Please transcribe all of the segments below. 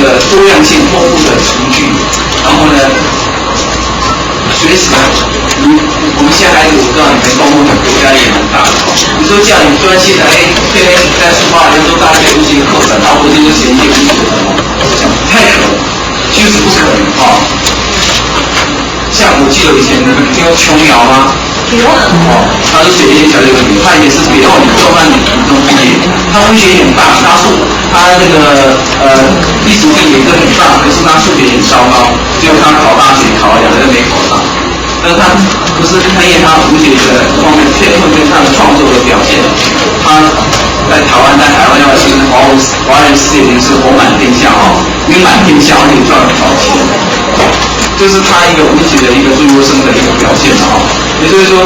个多样性丰富的厨具，然后呢，随时我们现在孩子我知道你们动物的国家也蛮大的，你说叫你专心的天天在书包里面都大学读这些课程，然后我就衔接无所什么，讲不太可能，就是不可能啊。像我记得以前你们听过琼瑶吗？他是学业小学的女，他也是北欧女中班女中毕业，他文学很棒，他那个历史地理也很棒，可是他数学很糟糕，结果他考大学考了2个没考上。但是他不是看见他文学的方面天分跟他的创作的表现，他在台湾要是华人世界已经是红满天下名满天下，而且赚了好钱。这是他一个文学的一个最优生的一个表现也就是说，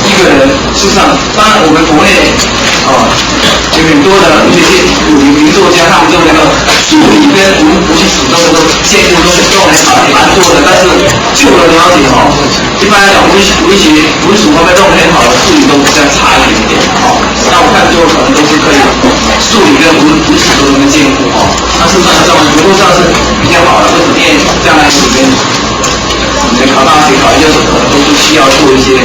一个人事实上，当然我们国内有很多的文学界有名作家，他们对那个数理跟文学史都兼顾都很好，也蛮多的。但是据我的了解一般来讲文史方面都很好的，数理都比较差一点点那我看最后可能都是可以数理跟文史都能兼顾那事实上在文络上是比较好的，为什么？因为将来你们考大学、考研究所可能都是需要做一些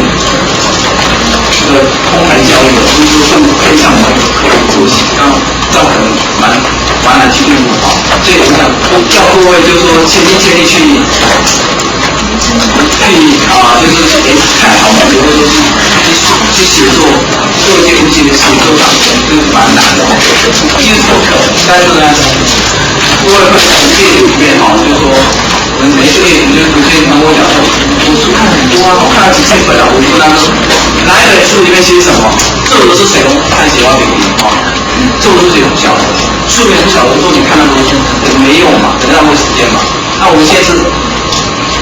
这个通盘教育的，所以说更非常的可以做起，这可能蛮难去应付所以我想叫各位就是说尽力去就是看好文学，或者说去写作，做一些文学的写作上，这是蛮难的其实不可能，但是呢，各位会从这里面就是说。每个月你就有些人跟我讲说，我书看很多我看了几千本我就跟他说，哪一本书里面写什么，作者是谁，看写完给你作者是谁不晓得，书面不晓得说你看那么多书没用嘛，很浪费时间嘛。那我们现在是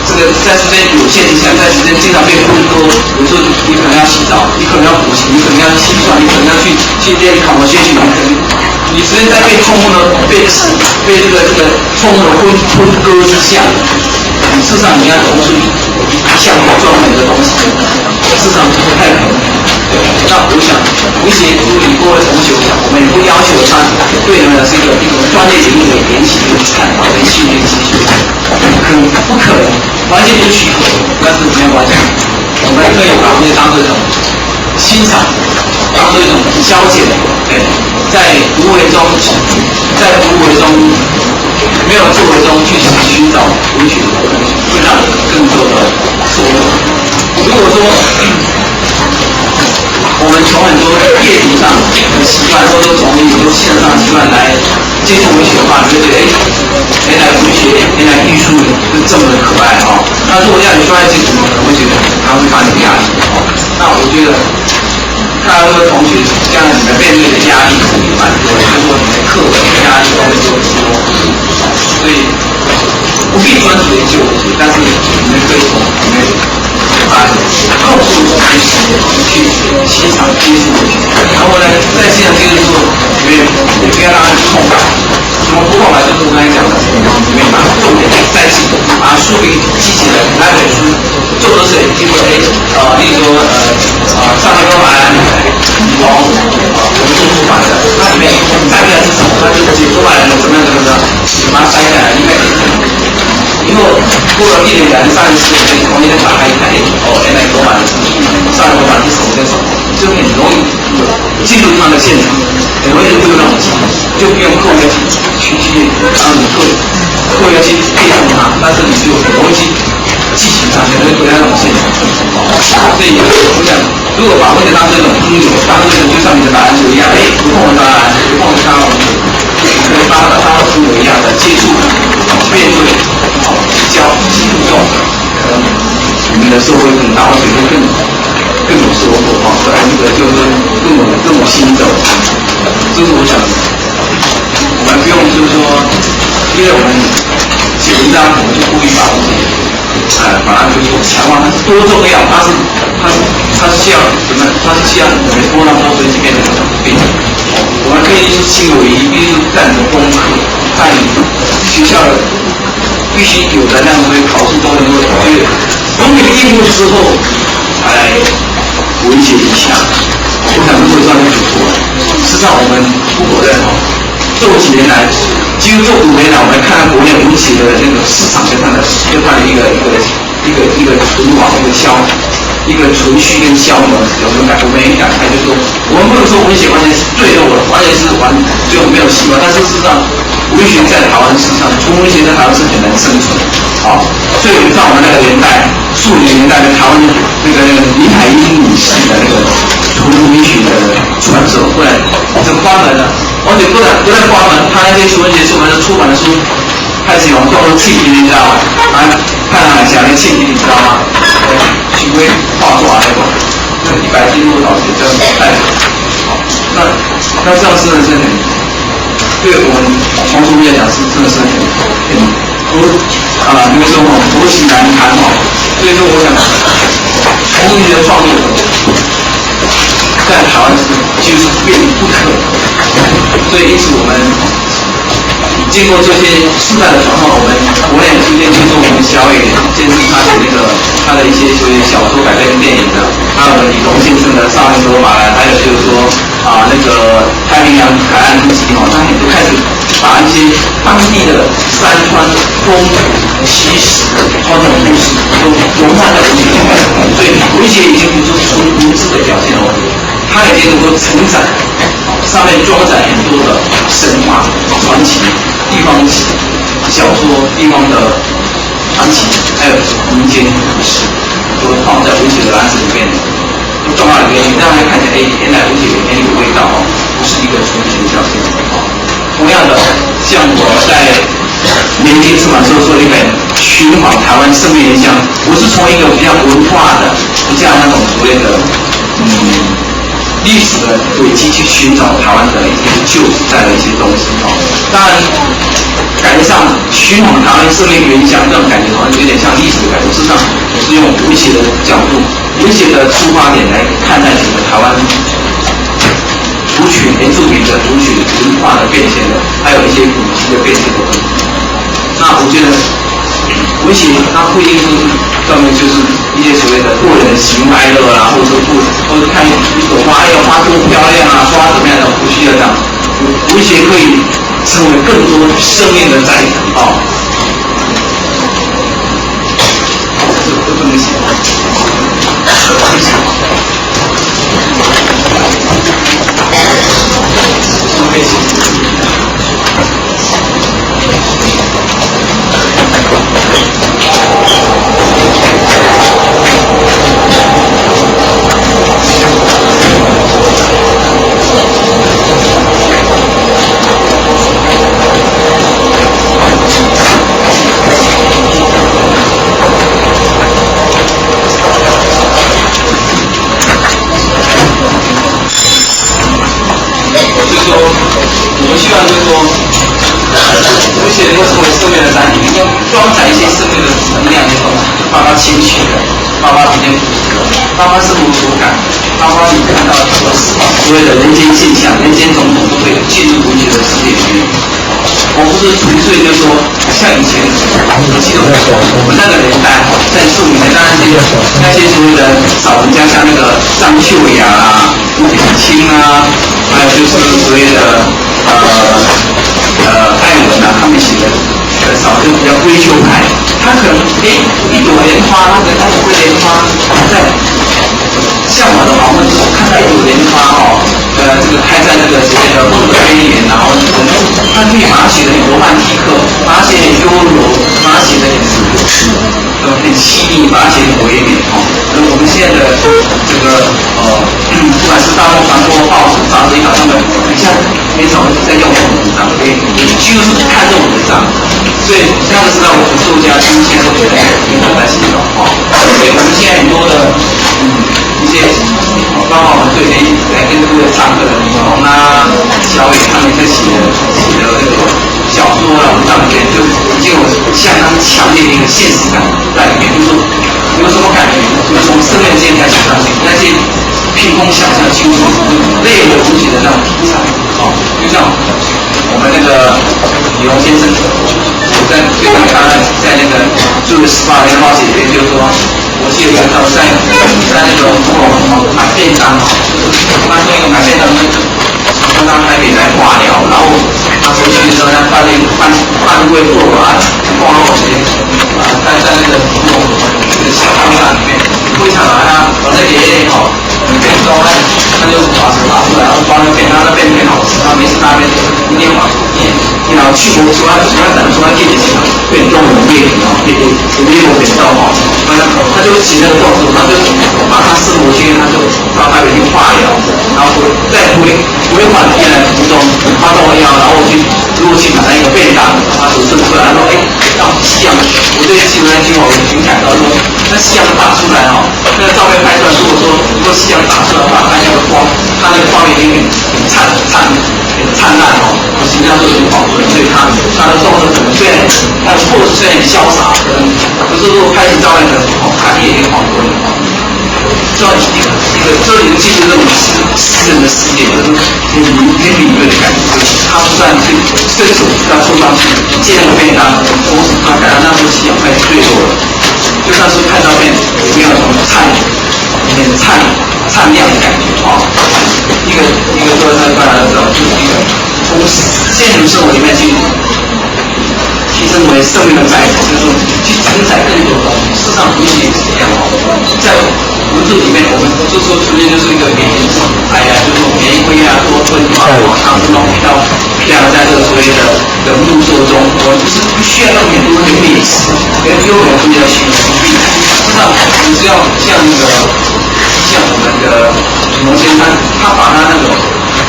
这个在时间有限之下，在时间经常被分多，有时候你可能要洗澡，你可能要补习，你可能要计算，你可能要去练考模学习，你时间在被冲呢，被这个冲的分割之下，事实上你要投出像专门的东西，事实上不太可能。那我想，文学如你各位同学，我们也不要求他对你们是一个专业领域的研习跟探讨跟训练技术，不可能，完全不许可，但是没有关系，我们可以把文学当做一种欣赏，当做一种消遣，在无为中没有作为中去寻找文学，会让更多的收获。如果说我们从很多阅读上的习惯，或者说从很多线上习惯来接触文学的话，你就觉得原来文学，原来艺术是这么的可爱那如果让你专业接触，可能会觉得它会把你压抑那我觉得。大家的同学将来你们面对的压力也蛮多的，就是说你们课本压力方面都很多，所以不必专注研究文学，但是你们可以从里面把后续中去欣赏接触文学，然后呢，在欣赏接触的时候，也不要让它空白。什么不空白？就是我刚才讲的，你们把重点在记，把书名记起来，哪本书作者谁？经过例如说上面都把我们做出版的，它里面摘下来是什么？它就是解说版的怎么样，把它摘下来，因为过了1年2年3年4年，同一天打开一看，原来罗马的资讯，上罗马是什么跟什么，就很容易进入他的现场，很容易就有那种记忆，就不用刻意去然后你刻意去背诵它，但是你就很容易去记起它，很容易回到那种现场。所以我想，如果把文学当这种应用，当这种就像你的打篮球一样，不碰它篮球，不碰它文学，可以当朋友一样的接触、面对、交互动，我们的收获更大，而且会更有收获这个就是更有心得。这是我想，我们不用就是说，因为我们写文章，我们就故意把文学。把它就是强化，它是多重要，它是需要什么？它是需要我们多让多随机变成变。我们可以心有余，必须干着功课，在学校必须有的那样的考试都能够觉得总有应付之后，文学一下，我想如果这样就不错了。事实上，我们不否认这几年来其实这5年来，我们看国内吴起的那个市场跟它的一个存亡、一个存续跟消磨有没有我们也感慨，就是说，我们不能说文学完全是坠落了，完全是就没有希望，但是事实上，文学在台湾事实上，纯文学在台湾是很难生存，所以在我们那个年代，40年代的台湾那个林海音女士的那个纯文学的出版社，后来就关门了，而且不但关门，他那些纯文学出版社出版的书开始有叫做庆题，你知道吗？看海峡的庆题，你知道吗？许巍画作那个，100斤多少钱这样带，那这样真的是很，对我们从书来讲是真的是很那个时候国情难堪所以说我想，从文学的创作在台湾几乎是变不可能，所以因此我们。经过这些世代的传统，我们国内逐渐接受我们小野监制他的一些所谓小说改编电影的，还有李龙先生的《少年罗马》还有就是说那个太平洋海岸日记他们都开始把一些当地的山川风土习俗传统故事都融入在文学里面，所以文学已经不是纯文字的表现了，它已经能够承载。上面装载很多的神话、传奇、地方小说、地方的传奇，还有民间故事，都放在文学的篮子里面，都装在里面，让人看起来，原来文学很有味道不是一个纯文学的表现同样的，像我在年轻出版社做一本寻访台湾生命原乡，我是从一个比较文化的、比较那种所谓的历史的轨迹去寻找台湾的一些旧时代的一些东西当然，感觉上寻访台湾生命原乡这种感觉好像有点像历史的感觉。事实上，我是用文学的角度、文学的出发点来看待整个台湾族群、原住民的族群文化的变迁的，还有一些古迹的变迁的问题。那我觉得。文学它不一定就是专门就是一些所谓的过人喜怒哀乐啊，或者看一朵花，花多漂亮啊，花怎么样的，不需要这样。文学可以成为更多生命的载体这不能写。我希望就是说，文学能够成为生命的载体，能够装载一些生命的能量那种，包括情绪的，包括比较朴实的，包括生活所感，包括你看到所谓的人间现象、人间种种，都会进入文学的世界里面。我不是纯粹就说像以前，我记得我们那个年代，在40年代那些所谓的老人家，像那个张秀雅啊、吴品清啊，还有就是所谓的艾文啊，他们写的少就比较追求派，他可能一朵莲花，那个桂莲花在向往的访问之后，看到一朵莲花这个开在那个所谓的梦的边缘，然后他可以把它写得很罗曼蒂克，把它写得很优柔，把它写得很细腻，把它写得很唯美而我们现在的这个不管是大众传播、报纸、杂志也好，他们像很少在用这种文章，几乎是不看这种文章，所以那个时代我们作家今天都觉得很难写的所以我们现在很多的一些包括我们最近来跟各位上课的李红啊、小伟他们在写的那个小说啊、文章里面，就已经有相当强烈的一个现实感在里面。就是说，有什么感觉？就是从生命间才写上去，那些凭空想象、清楚、类我自己的那种题材就像我们那个李红先生，我在对他在那个住了18年冒险里面，就是说。我记得他在那个买便当，他说一个买便当，他到台北来化疗，然后他回去的时候，他发现会做啊，包括这些在那个小商场里面，会场啊，我在爷爷好，变装啊，他就把手拿出来，然后装那变，让它变得很好吃，他没事那边一定往你然后去我说他等说他弟弟去变装我变，然后变我变到好，他就起那个动作，他就把他生活经验，他就到那边去化疗，然后再回返原来途中，他跟我一样，然后如果去买那个便当，他手伸出来，他说让西洋，我对西洋经我挺感到说，那西洋打出来哦，那个照片拍出来，如果西洋打出来的话，它那个光，它那个光已经很灿烂哦，形象都很饱和，所以它的动作可能虽然它的 pose 虽然很潇洒，可是如果拍成照片的好看也很好看。这里的技术这种私人的世界，就是很敏锐的感觉，他不断去伸手要凑上去接那个便当，同时他感到那时候夕阳快坠落了，就像是看照片有没有那种灿亮的感觉啊、一个各位大家都知道，就是一个从现实生活里面去提升为生命的载体，就是说去承载更多的东西。事实上，文学也是一样哦，在文字里面，我们就说纯粹就是一个给哎呀，就是说玫瑰啊，多芬啊，他们都比较在这个所谓的人物作中，我们不需要那么多的历史，跟优美不要形容历史。事实上，你只要像我们的农先生，他把他那种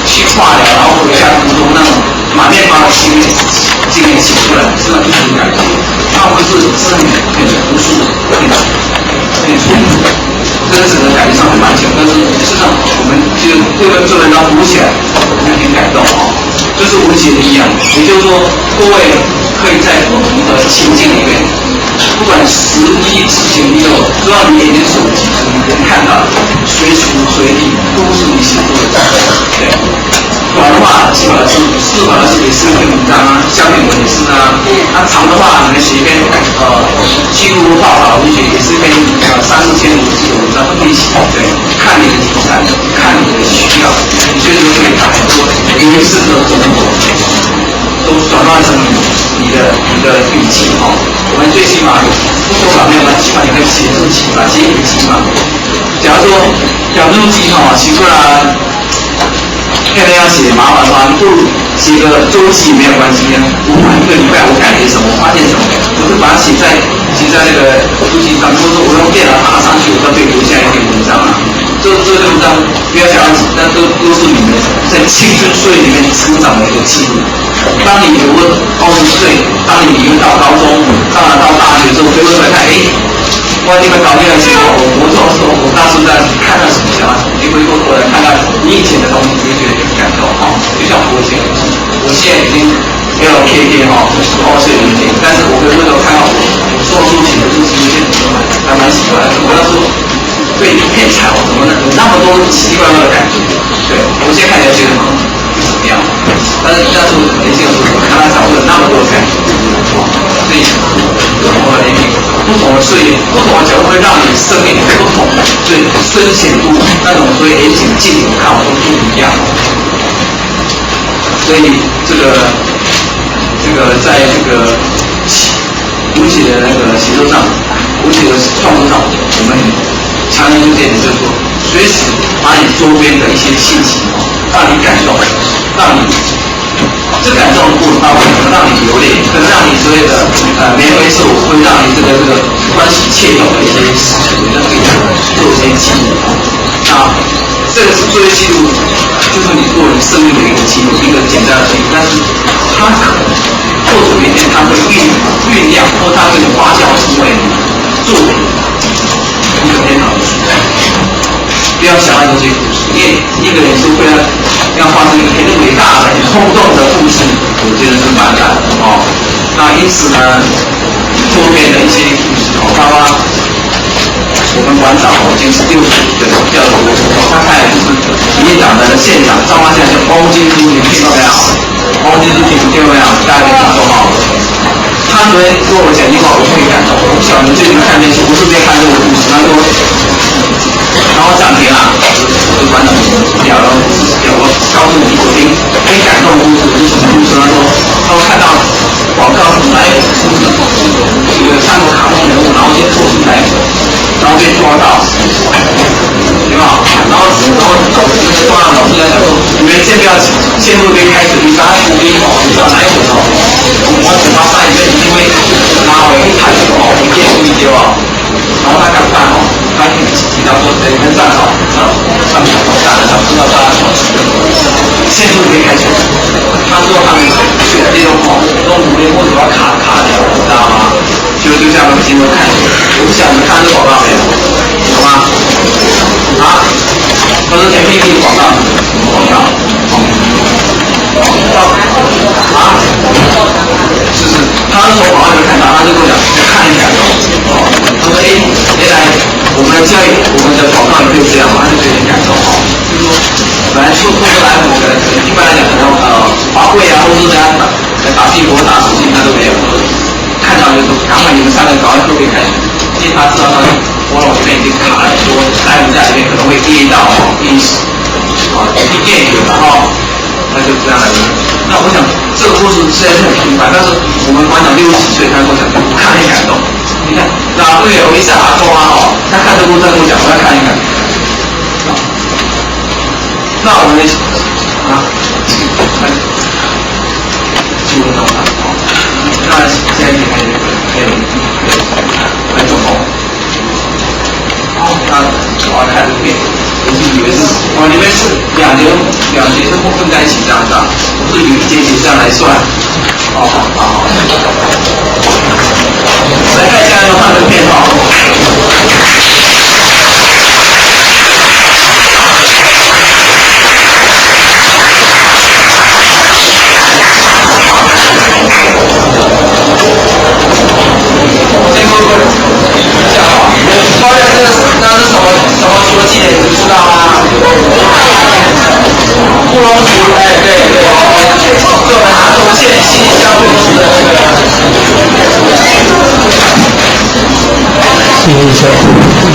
去化疗，然后回家途中那种满面发的经验写出来，实际上就是很感觉。他不是很朴素，很冲突，跟整个感觉上很蛮像，但是事实上我们就这文章读起来，我们很感动啊、哦。这是文学的一样，也就是说，各位可以在不同的情境里面，不管实际之前也有，只要你眼睛手机你能看到，随时随地都是你写作的感觉。对，短的话基本上是给诗篇文章啊，小品文也是啊。那长的话，你们写一篇记录报道文学也是一篇3、4千5字的文章都可以写。对，看你的题材，看你的需要，你随时可以打很多语式的都转换成你的语气哦。我们最起码不说表面嘛，起码你可以写日期嘛，写语气嘛。假如说讲日记哈，习惯啊。现在要写麻烦的话，不如写个周期没有关系啊。一个礼拜我改写什么，我发现什么，我就把它写在那个周期上，或者说我用电脑打上去，我都可以留下一篇文章啊。这篇文章不要想要紧，但都是你们在青春岁月里面成长的一个记录。当你读20岁，当你到高中，到大学之后，回过头来看，哇！你们搞定了之后，我这种时候，我当时在看到什么想法？你回过头来看到你以前的东西，你会觉得很感动哈。就像我现在已经LKK 哈，20岁年纪，但是我回过头看到我做书写的东西，有些还蛮喜欢的。我那时候被骗财，我怎么能有那么多奇奇怪怪的感觉？对我现在看起来觉得怎么样？但是年轻的时候，刚才才会有那么多感觉，所以不同的年龄。不同的岁月，不同的角度会让你生命不同，所以深浅度那种所谓远景、近景看法都不一样。所以这个在这个文学的那个写作上，文学的创作上，我们强烈推荐的就是说，随时把你周边的一些信息，让你感动，让你。这感动的过程当中，可能让你流泪，可能让你所谓的眉飞色舞，会让你这个欢喜切动的一些事情，我觉得可以做一些记录。那这个是作为记录，就是你个人生命的一个记录，一个简单的记录。但是它可能或者有一天它会酝酿，或它会发酵成为作品一个很好的素材。不要想到这些故事，因为一个人是会要发生一个很伟大的、很轰动的故事，我觉得是蛮难的哦。那因此呢，周边的一些故事哦，包括我们馆长已经是65岁了，叫做他看就是里长的县长，彰化县叫汪金珠，你听到没有？汪金珠听到没有？大家可以听到吗？他昨天跟我讲一句话，我特别感动。我不晓得你最近看电视，我是不是看这个故事？他说。然后暂停啊，我就馆长聊了我告诉你我听很感动的故事是什么故事？他说看到广告什么来线路被开除，你把它补丁哦，你知道哪一种哦？我只怕上一个因为拿回一台哦，一件不一丢啊，然后他敢办哦，他提到说人跟站好，上面好站的，知道他线路被开除，他说他们选这种哦，这种五年或者要卡掉，你知道吗？就这样的新闻看，我不晓得你看这广告没有？有吗？啊？都是甜蜜蜜广告，广告，啊？就是他那时候广告就看到，他就跟我讲，看一下，哦，他说原来我们的教育，我们的广告也可以这样，他就有点感动哦，就是说本来做来我可能一般来讲可能华贵啊，或者是人家打进国打手机他都没有。看到就是赶快你们3个赶快都可以开始，因为他知道他我里面已经卡了，说在我们家里面可能会跌到跌死，一电有，然后那就这样来。那我想这个故事虽然是很平凡，但是我们馆长60几岁，他跟我讲，看很感动。你看，哪会有一下阿公啊哦，他看这个故事跟我讲，我要看一看。那我们进入到那现在你还很走红，他我看这边，我是以为是里面是两节是混在一起这样子啊，我是以为一节这样来算，好，来看一下要看这个片那是什么除了技能你知道吗？布隆族，对，就拿中线西乡布隆族的那个。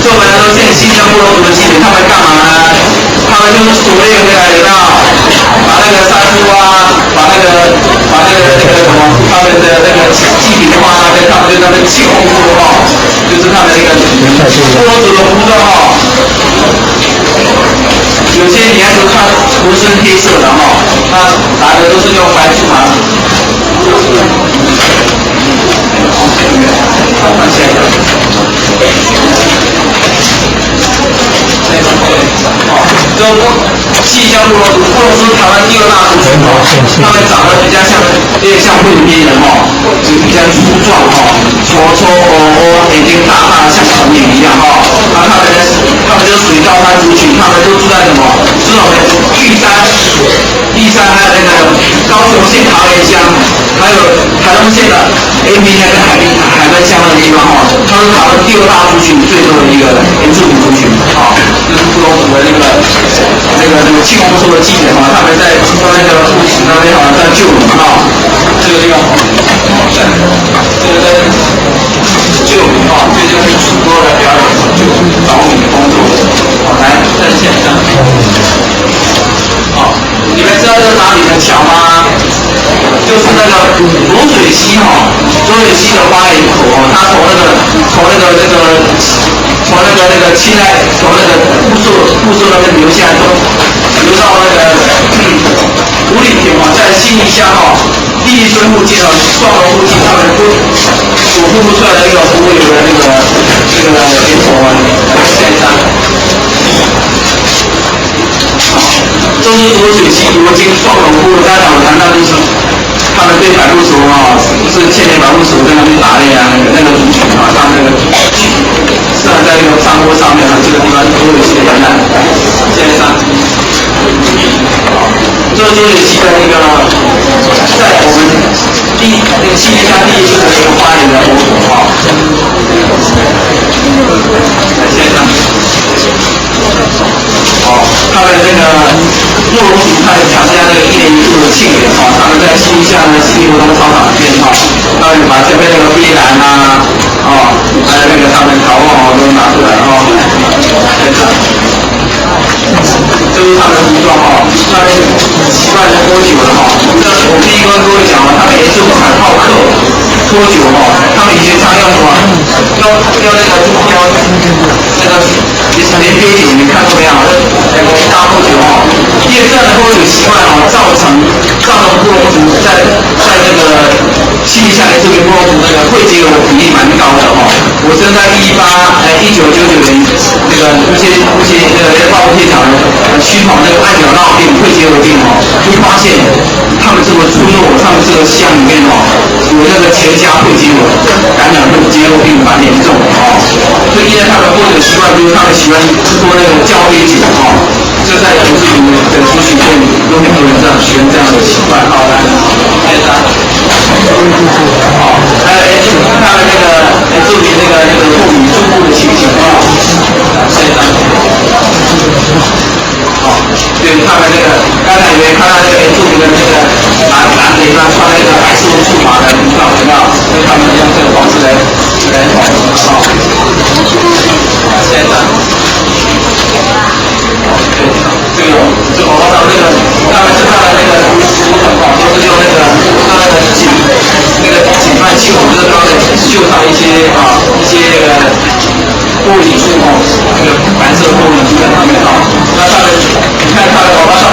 就我们来说，现在西乡布隆族的技能，他们干嘛呢？他们就是捕猎回来的，把那个山猪啊，把那个什么，他们的那个祭品花啊，跟他们的那个气功夫哦，就是他们那个布隆族的服装哦。有些你看就穿浑身黑色的哈，那打的都是用白醋麻。看下一个。就西乡布隆族是台湾第2大族群哦，他们长得比较像，有点像贵宾人哦，就比较粗壮哦，眼睛大大的像孔眼一样哦。然后他们就属于高山族群，他们都住在什么？住在我们玉山、玉山，还有那个高雄县桃园乡，还有台东县的 A B 那个海门乡的地方哦，它是台湾第2大族群最多的一个原住民族群哦，就是布隆族的那个气功术的技能哦，他们在那个布池那边好像在救你哦，这个地方这个在救你哦，这就是主播的表演就找你的工作哦，来在线上哦，你们知道这是哪里的桥吗？就是那个浊水溪哈，浊水溪的发源口哦，它从那个清代从那个富庶那边流下来，流到那个五里坪哦，在信义乡哦，第一村附近哦，双龙附近他们所付不出来的那个服务有的那个连锁啊，下一张。这是浊水溪如今双龙部，刚才我谈到就是他们对百步蛇啊，是千年百步蛇在那边打猎啊，那个族群啊，他们那个虽然在那个山坡上面啊，这个地方浊水溪的沿岸，下一张。这是浊水溪的那个，在我们那个信义乡第一村的一个花园的火口啊。下一张。他们那个布隆族，他参加那个1年1度的庆典哦，他们在信义乡的西湖东操场里面哦，他们把这边那个碧蓝啊，还有那个他们陶哦都拿出来哦，这是他们的服装哦，他们习惯喝酒的哦。我第一个跟各位讲哦，他们也是不很好客，喝酒哦，他们以前常用什么？用那个那个连边景，你看过没有？那个大后球哦，因为这样的喝水习惯哦，造成布隆族在那个气力下面这边布隆族那个会结合比例蛮高的哦。我是在1999年那个一些那个报告现场驱跑那个按钮绕病会结合病哦，就发现他们这个村落他们这个乡里面哦，有那个全家会结合感染会结合病蛮严重的哦，所以因为他们喝水习惯就是他们喜欢喝那个交杯酒哦，这在原住民的族群中有很多人这样喜欢这样的习惯。好，来，接着，好，还有他们那个注明那个妇女住户的情形啊，接着，好，对他们那个刚才有没有看到那个著名的那个男的他穿那个白色束马的服装有没有？所以他们用这个方式来保护啊。现在，这个网上那个他们是看到那个图腾啊，都是用那个警饭袖，就是他们绣上一些那个玻璃珠哦，那个白色玻璃珠在上面啊。那他们你看他的宝宝上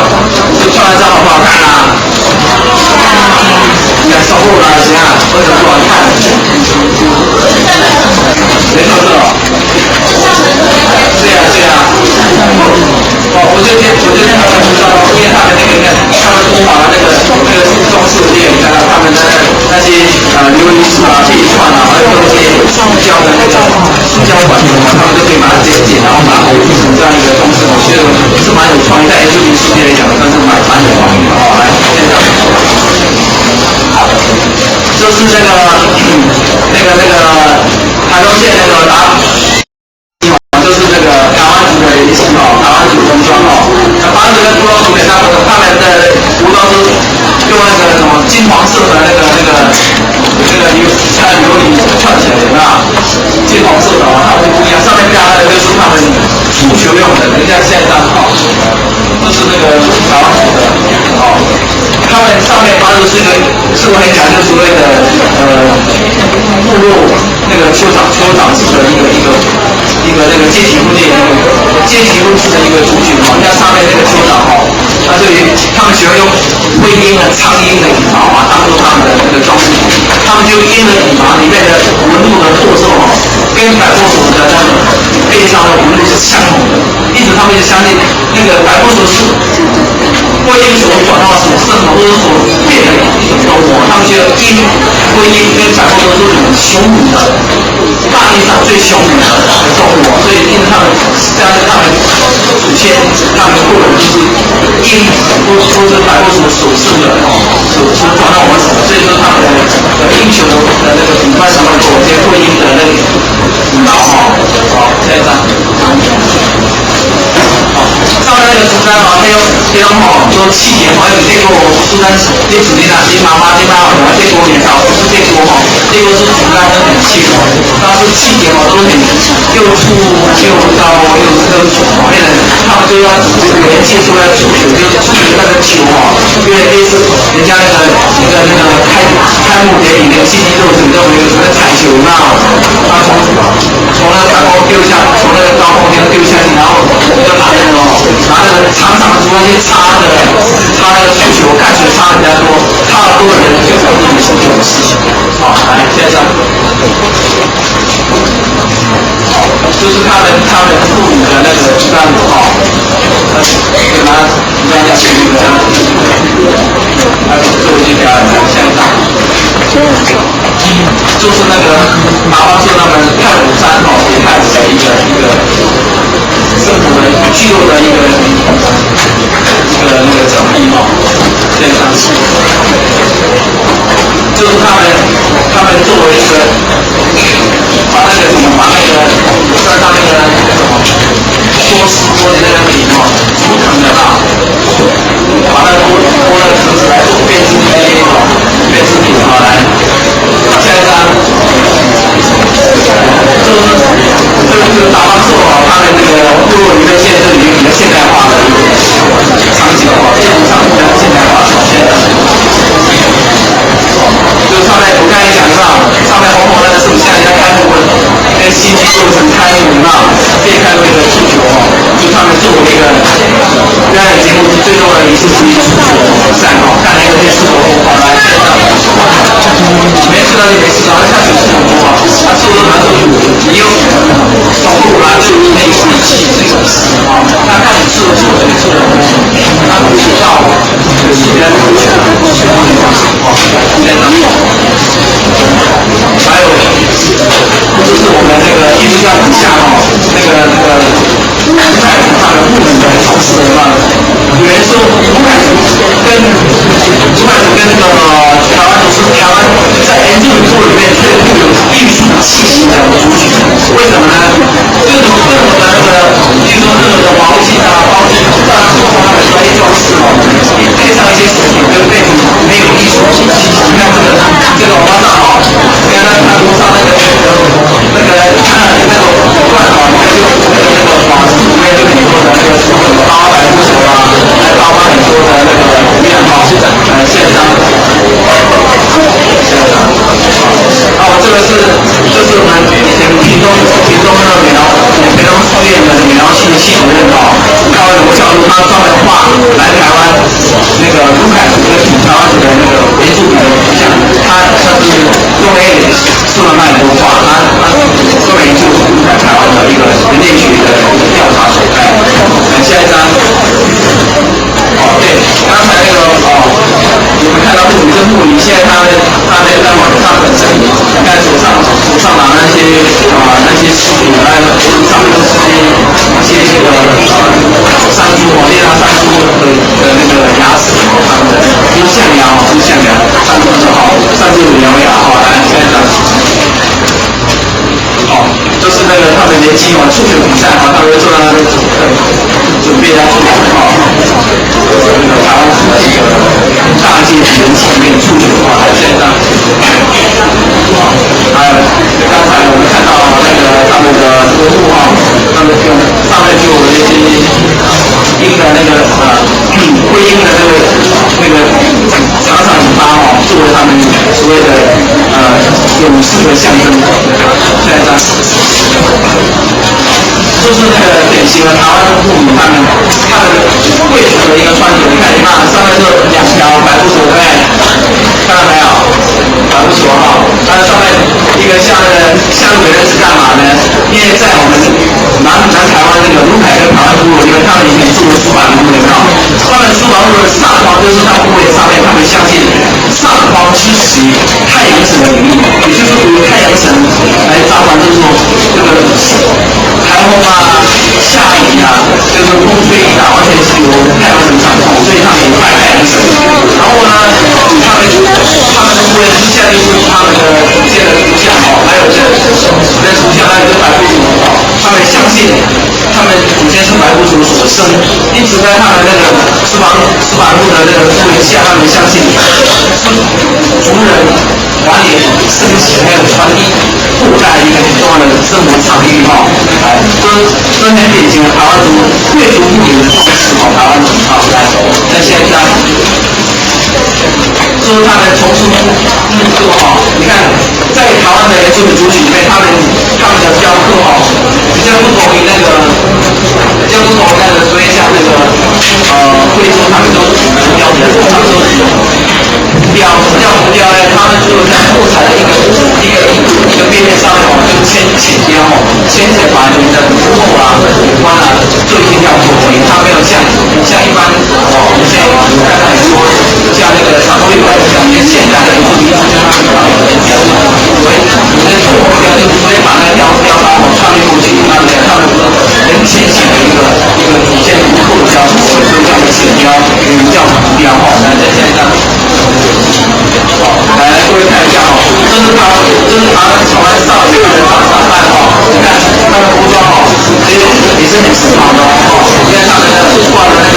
就穿的这样好不好看啊？你看收获了行啊，或者不好看？没错是哦。对呀。哦，我就见他们知道，因为他们那个他们通往那个装饰店，你看到他们的那些琉璃纸啊、地串啊，还有那些塑胶的那个塑胶管子嘛，他们都可以把它剪，然后把它涂成这样一个装饰，我觉得是蛮有创意，在原住民世界来讲，算是蛮有创意的哦。来，现在，这是那个台东县那个就是这个台湾族的仪式哦，台湾族服装哦。那台湾族的服装里面，他们的服装是用那个什么金黄色的那个像琉璃串起来的啊，金黄色的哦，他们不一样，上面加的就是他们足球用的，人家现在哦，这是那个台湾族的哦，他们上面发的是我很讲究所谓的部落那个酋长制的一个那个阶级物质的一个族群哦，像上面那个酋长哦，那对于他们喜欢用灰鹰的苍鹰的羽毛啊，当做他们的那个装饰品，他们就鹰的羽毛里面的纹路的特色哦，跟百货所的那种背上的纹路是相同的，因此他们就相信那个百货所是灰鹰所转到所生的或者所变的一种动物，他们觉得灰鹰跟百货所是很凶猛的，大地上最凶猛的动物，所以因为他们这样他们祖先他们或者就是鹰都是百货所生的哦，所转到我们手，所以说他们的英雄的那个比赛上面有些灰鹰的那个羽毛哦，好，下一张。上面那个竹竿哦，他用做细节哦，有这个竹竿你属于哪？你妈妈哦，这个年少不是这个哦，这个是竹竿很轻哦，它是细节哦，都是很又粗又高又粗哦，变成他们就要连接出来足球，就是足球那个球哦，因为这是人家那个开幕典礼那个竞技斗士，你知道没有？那个彩球那他从那个高空丢下，从那个高空丢下去，然后就拿那个长长的竹竿去插那个足球，看谁插人家多，插得多的人就表示你是有事情。好，来接着。好，就是他们妇女的那个竹竿舞哦，给他这样下去这样，还有做一些表演，下一张。就是那个麻花是他们太武山哦，给太武的一个政府的具有的一个那个成立哦，这样就是他们作为一个把那个山上那个多的那个饼哦，竹藤的啊，把那多的藤子来做编织机哦，编织品哦来。下一张，就是打方兽哦，他们这个部落娱乐县这里面比较现代化的场景哦，建筑场比较现代化。现在，也有走路啦，就类似气这种事啊。那看你做的做的做的，他不知道是别人不全的情况，在哪里？还有，就是我们那个艺术家底下哈，那个在他的部门的从事的嘛，有人说卢凯族跟那个台湾都是台湾在研究组里面最富有艺术气息的族群，为什么呢？各种的那个，比如说各种的毛巾啊、包巾，当然是他们专业装饰哦，配上一些饰品跟背景没有艺术气息。你看这个花上哦，你看他头上那个冠哦，你看那个网子里面就很多的那个刀白不熟啊，还包括很多的那个面包，线上。这个就是我们以前屏东那个美容书院的美容系主任哦，他罗小璐他专门画来台湾那个卢凯族跟台湾族的那个原住民的图像，他是用做了蛮多画，他专门就在台湾的一个人类学的调查所在。下一张。对，刚才那个我们看到木鱼跟木鱼，现在他在网上本身，你看手上拿那些饰品，上面都是一些那个山猪猎杀山猪的那个牙齿他们的就是象牙山猪的山猪的獠牙来下一张。就是那个他们联机触球比赛他们会做到那个准备要触球那个台湾组的一个大街人前面触球还有现在还有刚才我们看到那个他们的这个幕他们用上面就有一些鹰的那个灰鹰的那个长长尾巴作为他们所谓的勇士的象征。现在就是那个典型的台湾的妇女，他们贵族的一个穿着，你看上面是2条白布球，对不对？看到没有？白布球它上面一个像女人是干嘛呢？因为在我们南台湾那个卢凯跟台湾部落，因为他们以前住的书房部的他们书房部的上方就是在部位上面，他们相信上方支持太阳神的灵力，也就是由太阳神来掌管，就是说这个台风下雨就是风吹雨完全是由太阳神掌控，所以他们也拜太阳神。然后呢，他们的部位之下就是他们的祖先的图像还有这个人图像，还有这白布族他们相信他们祖先是白布族所生，因此在他们那个书房部的那个部位下，他们相信族人管理升级还有传递后代一个很重要的生活场域这很典型的台湾族贵族妇女的装饰台湾族来，在现在就是他们从事木刻你看在台湾的原住民族群里面，他们的雕刻比较不同于那个所以像那个贵族他们都是雕的，他们都是雕呢，他们就在木材的一个边面上面就浅雕浅把你的木头五官做一些雕刻，它没有像一般我们现在看到很多像那个长徽讲现代的原住民他们所以你的做雕就不会把那个雕刀穿越过去，他们很浅显的一个主线不扣的雕刻，所以叫浅雕，叫长雕来在现在来各位看一下这是他们从来少女的长扮你看他们服装其实也是很时髦的你看他们的挂的那个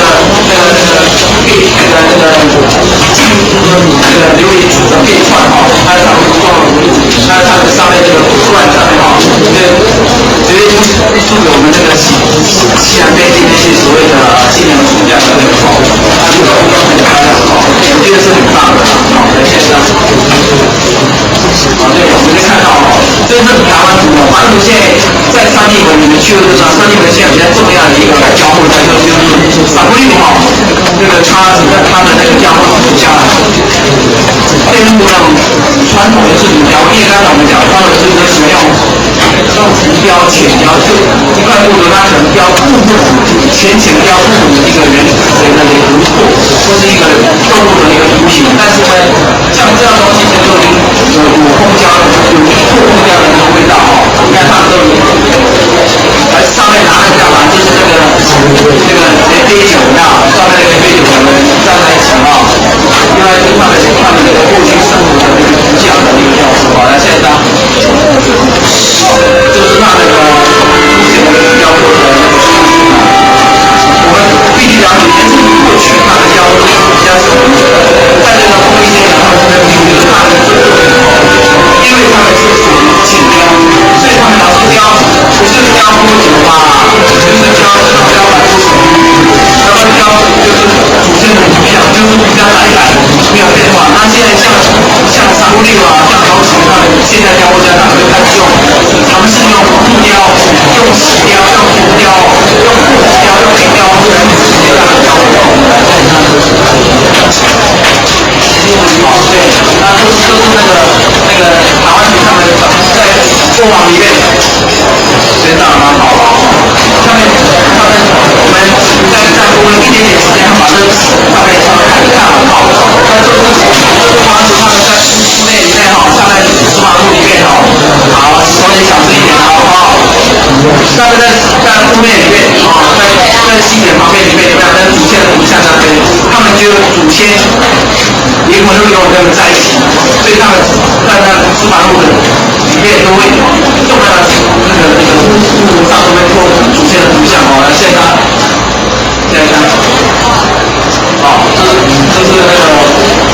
琉璃珠的背串还有他们服装的纹路，还有他们上面这个冠上面绝对输给我们这个西南边境那些所谓的新娘出嫁的那个它这个服装很漂亮我觉得是很棒的在线上对，我们就看到这是台湾族台湾族现在在三地门你们去了就知道，三地门现在比较重要的一个交互在就是赏龟这个他的那个交互图像颠覆那种传统的制度标，因为刚才我们讲他们是使用要部分前倾要部分一个人的一个轮廓，或是一个动物的一个图形，但是呢，像这样的东西就已经有空胶有破坏掉的那个味道哦。你看他们都有，而上面拿的干嘛？就是那个杯酒那上面那个杯酒可能站在一起啊，因为他们那个过去生活的那个图像的一个样子啊。那现在就是他那个目前的雕刻的那个我们必须了解，过去他的雕刻比较什么？在这个工艺界呢，他们是就是他的最后因为他们是属于简雕，所以他们老是雕，不是雕多久吧，就是雕上雕完不熟，然后雕就是主线的图像，就是比较呆板，没有变化。那现在像三五六啊，像高级他们现在雕刻家他们就开始用，尝试用木雕、用石雕、用土雕、用木雕、用煤雕来直接让它雕不同的。哦，对，那都是那个台湾族他们在过往里面学长蛮好的，他们我们再多一点点时间，把这大概看完好，那就是华族他们在室内里面哈，上在书法部里面哈，好，手点小声一点好不好？那个在铺面里面啊，在西点旁边里面有没有跟祖先的图像那边？他们就祖先灵魂都跟我们在一起，所以他们在那书法路的里面都会动到那个木上都会做祖先的图像哦。那现在哦，这是那个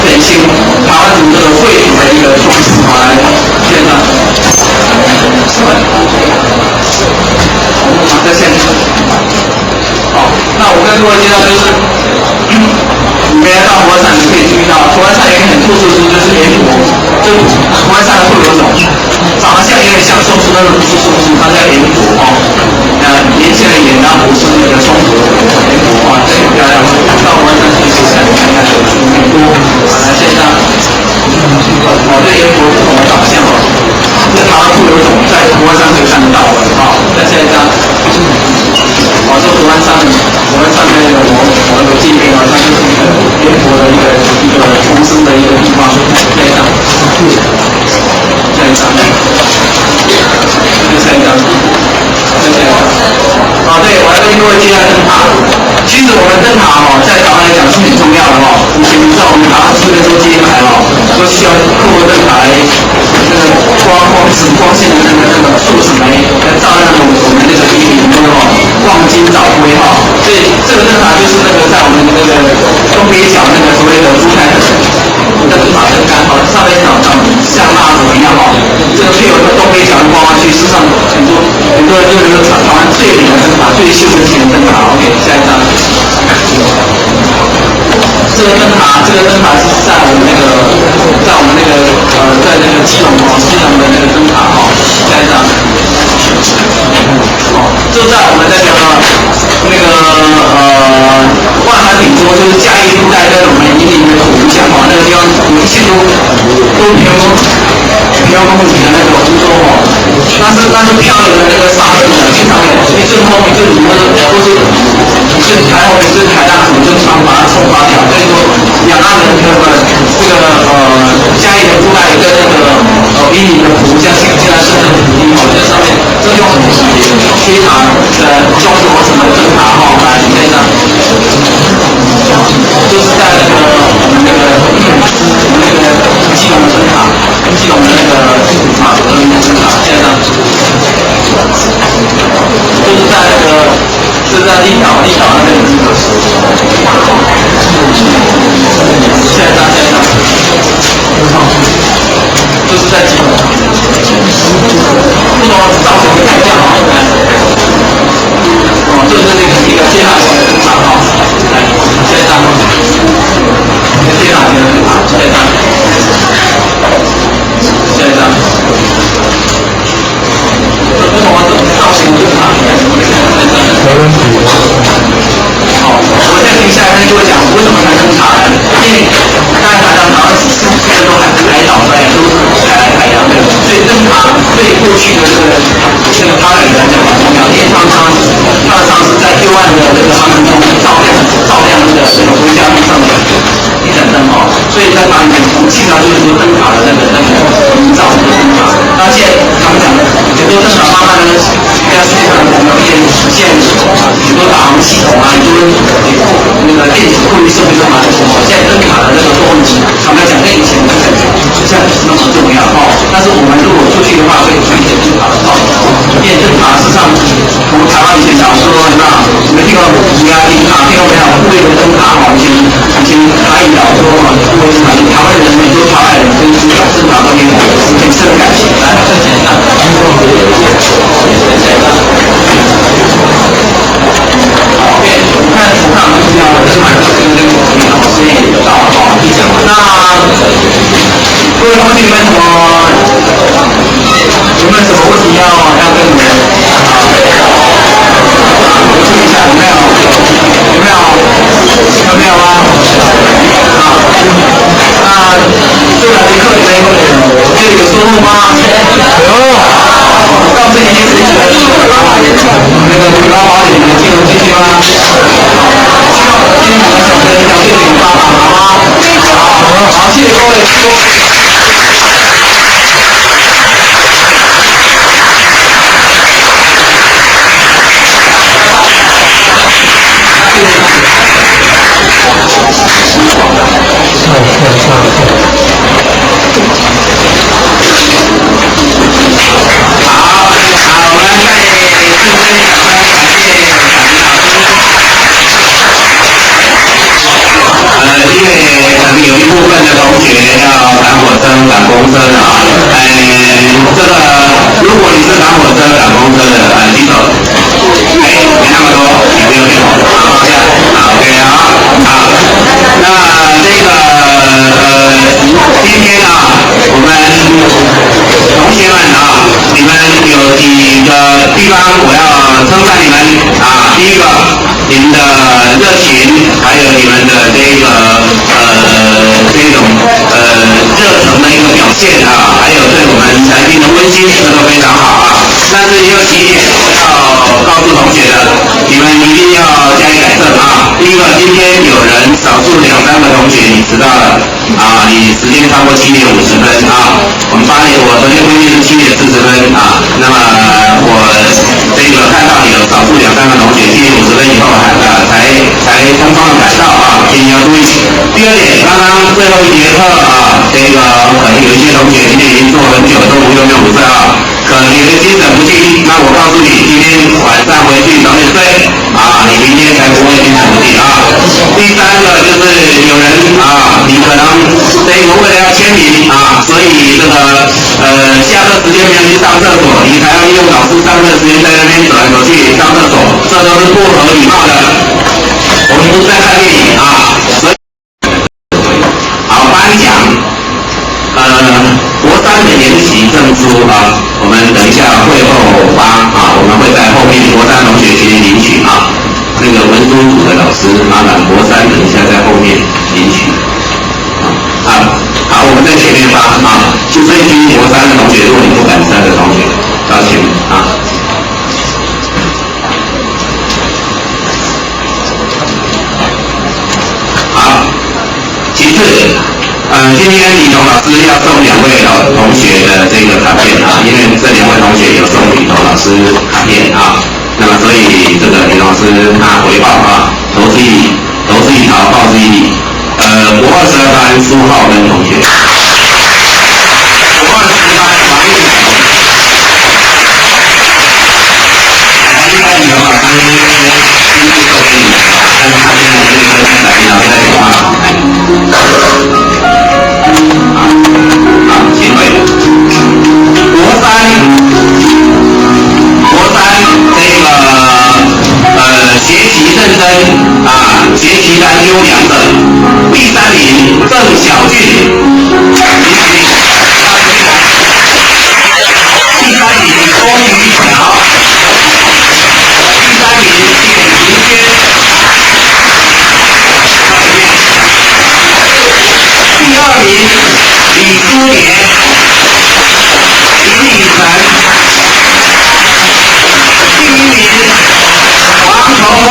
典型台湾族这个绘图的一个装饰啊，来现在在现场。好，那我跟各位介绍就是，你们到佛山，你可以注意到，佛山有一个很特殊的就是莲佛，就佛山会有一种长得像有点像松树，但是不是松树，它叫莲佛哦。年轻的莲，然后不是那个松柏莲佛啊，这很漂亮。到佛山去石山看看，有很多来现在哦，对莲佛不同的长相哦，这台湾会有一种在佛山可以看得到的啊，在现在。哦，这佛山上面的我有界面啊，它就是一个莲佛的一个重生的一个地方，在上，哦，对，我要跟各位介绍灯塔。其实我们灯塔哦，在台湾来讲是很重要的哦。以前你知道我们打出那做街牌哦，都需要透过灯塔来那个光线的那个素质来照亮我们那个地理那个望京早辉哈。所以这个灯塔就是那个在我们那个东北角那个所谓的珠台灯塔灯杆哈，上面长像蜡烛一样哈。这个配有个东北角的光区，事实上很多人就觉得台湾最美的灯塔、最秀的前灯塔。OK， 下一张。这个灯塔是在我们那个在那个基隆的那个灯塔哈。下一张。就在我们那个万海顶洲，就是嘉义路带跟我们宜林的湖相哈，那个地方有一切都平庸公里的那个湖州哈，那是漂流的那个沙子的，经常一阵风一阵雨，都是台风是海浪很正常把它冲发掉，所以说两岸的这个嘉义的布袋跟那个宜林的湖像现在是很土地哈，这上面这用铁塔的中国什么灯塔哈，来这张，就是在那个基隆的灯塔，基隆的那个马祖的灯塔，这张，就是在立岛那边有一个，下一张。他们从照亮那个国家路上的一盏灯哦，所以在把你们从清朝就是说灯塔的营造的灯塔，那现在他们讲的很多灯塔慢慢的被它实际上变现很多导航系统啊，很多那个电子过滤设备都蛮多，现在灯塔的那个作用他们讲跟以前不是那么重要哦。但是我们如果出去的话，会注意灯塔的造型，因为灯塔事实上我们台湾以前讲说什么，你们听过乌鸦灯塔，听过没有？护卫的灯塔哦，以前台语老说嘛，护卫灯塔，台湾人很多台湾人跟灯塔方面很深感情。我看我们需要灯塔这个时间也到了哈。那各位同学们有没有什么问题要跟你们回复一下？有没有吗？那这两节课你们有收获吗？有。告诉你一件事情，那个最高保险的金融基金吗？今天我们小的条件领发好吗？好，谢谢各位。有一部分的同学要赶火车、赶公车的啊，这个如果你是赶火车、赶公车的，举手。没那么多，有没有点？好，这样，好 ，OK 啊，好，那这个今天啊，我们同学们啊，你们有几个地方我要称赞你们啊，第一个，你们的热情，还有你们的这种热诚的一个表现啊，还有对我们来宾的温馨，这都非常好啊。但是也有几点要告诉同学的，你们一定要加以改正啊。第一个，今天有人少数2、3个同学你迟到了啊，你时间超过7点50分啊。我昨天规定是7点40分啊，那么我这个看到有少数2、3个同学7点50分以后才匆匆的赶到啊，请你要注意。第二点，刚刚最后一节课啊，这个可能有一些同学今天已经坐很久都无忧没有5分啊，可能你的精神不济，那我告诉你，今天晚上回去早点睡啊，你明天才不会精神不济啊。第三个就是有人啊，你可能这个为了要签名啊，所以这个下课时间没有去上厕所，你才要利用老师上课时间在那边走来走去上厕所，这都是不合礼貌的。我们不是在看电影啊，所以好颁奖，国3的研习证书啊，我们等一下会后发啊，我们会在后面国3同学群领取啊。那个文书组的老师，麻烦国3等一下在后面领取好，我们在前面发啊，就这一群国3的同学，如果你不敢3的同学到前面啊。好，其次，今天李彤老师要送2位同学的这个卡片啊，因为这2位同学有送李彤老师卡片啊，那么所以这个李彤老师他回报啊，投之以桃，报之以李。国22班苏浩根同学，国22班王玉彤，应该李彤老师先送给你，但是他现在这个来电脑在电话好，请回。国三学习认真啊，学习单优良者，第3名郑小俊，第3名钟于桥，第3名简晴娟，第2名李书莲，林以晨，第1名王崇辉。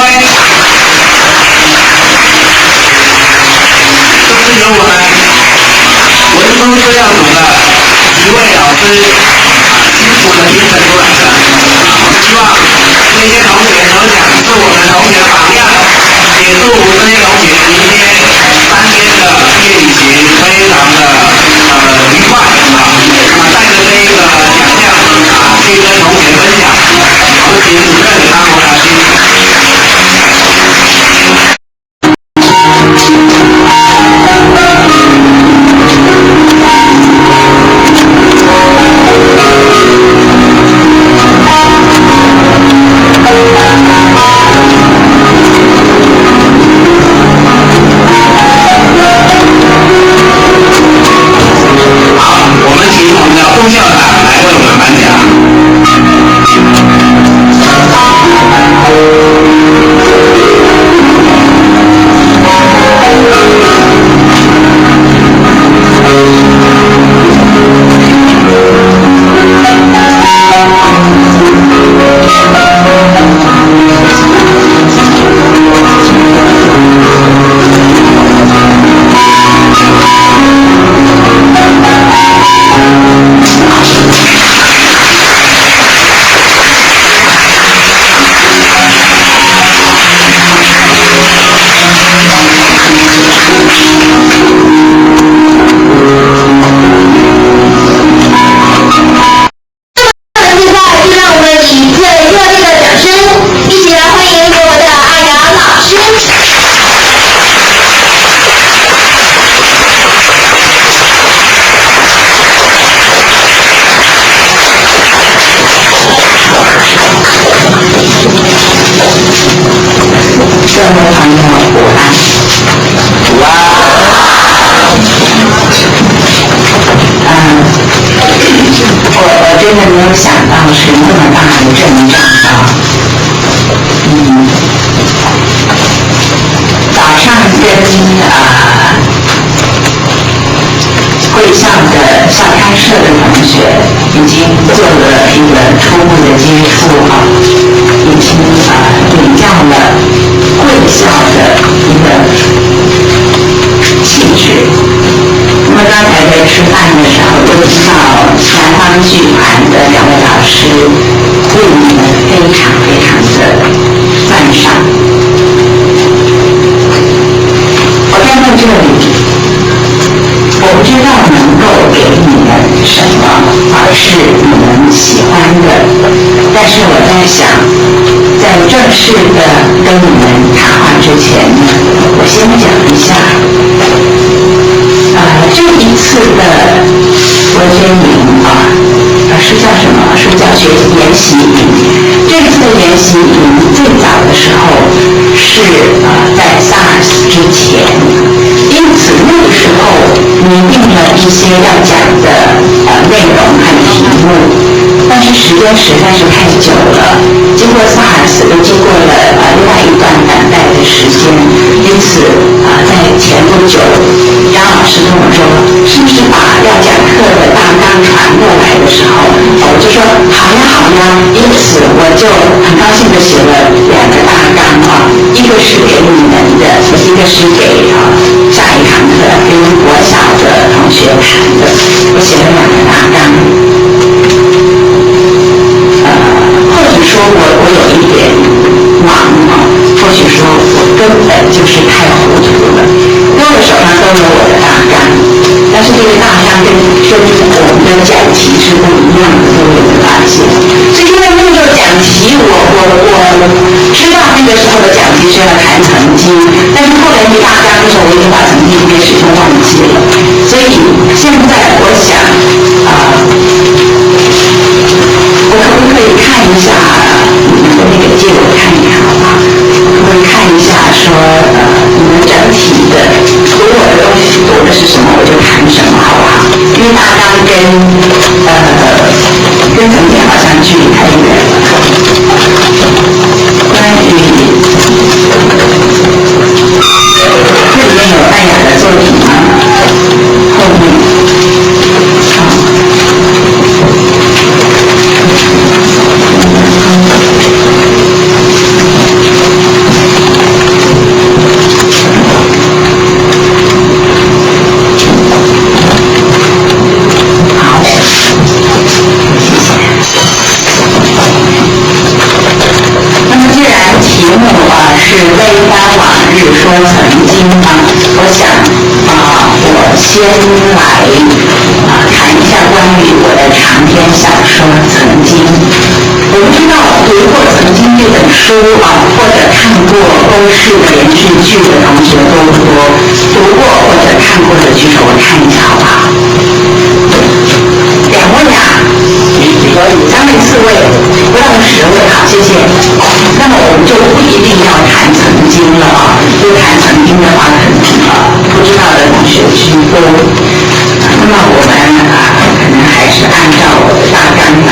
想到是那么大的阵仗啊。早上跟贵校的校刊社的同学已经做了一个初步的接触啊，已经比较了贵校的一个气质。那么刚才在吃饭的时候都知道南方剧团的两位老师对你们非常非常的赞赏。我站在这里，我不知道能够给你们什么，是你们喜欢的，但是我在想，在正式的跟你们谈话之前，我先讲一下，这一次的文学营是叫什么？是叫研习营。这次的研习营最早的时候是在 SARS 之前，因此那个时候拟定了一些要讲的内容和题目，但是时间实在是太久了，经过 SARS 又经过了另外一段等待的时间，因此在前不久，张老师跟我说，是不是把要讲课的大纲传过来的时候，我就说好呀好呀，因此我就很高兴的写了2个大纲一个是给你们的，一个是给下一堂课跟国小的同学谈的，我写了2个大纲。或者说我有一点忙或许说我根本就是太糊涂了，因为我手上都有我的大纲，但是这个大纲跟我们的讲题是不一样的，各位会发现。所以因为那个讲题我知道那个时候的讲题是要谈曾经，但是后来一大纲的时候，我已经把曾经这件事情忘记了。所以现在我想我可不可以看一下你们的那个借我看一看好不好？可不可以看一下说你们整体的读我的东西读的是什么，我就谈什么好不好？因为大纲跟曾经好像距离太远了。关于这里面有艾雅的作品吗？后面是微翻往日说曾经我想我先来谈一下关于我的长篇小说《曾经》。我不知道读过《曾经》这本书或者看过欧式的连续剧的同学多不多？读过或者看过的举手，我看一下好不好？2位可以，3位4位，不要10位，好，谢谢。那么我们就不一定要谈曾经了就谈曾经的话，可能不知道的同学居多。那么我们可能还是按照我的大纲来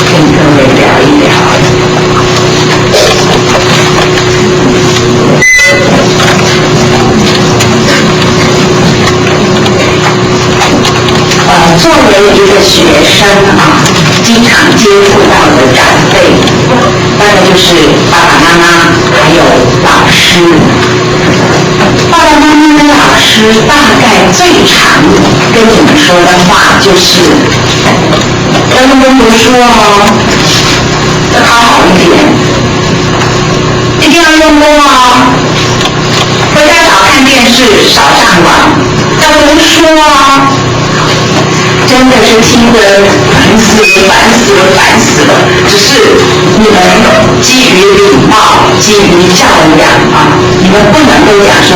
跟各位聊一聊。作为一个学生经常接触到的长辈，大概就是爸爸妈妈还有老师。爸爸妈妈跟老师大概最常跟你们说的话就是要认真读书要考好一点，一定要用功回家少看电视，少上网，要读书真的是听得烦死了。只是你们基于礼貌，基于教养你们不能够讲说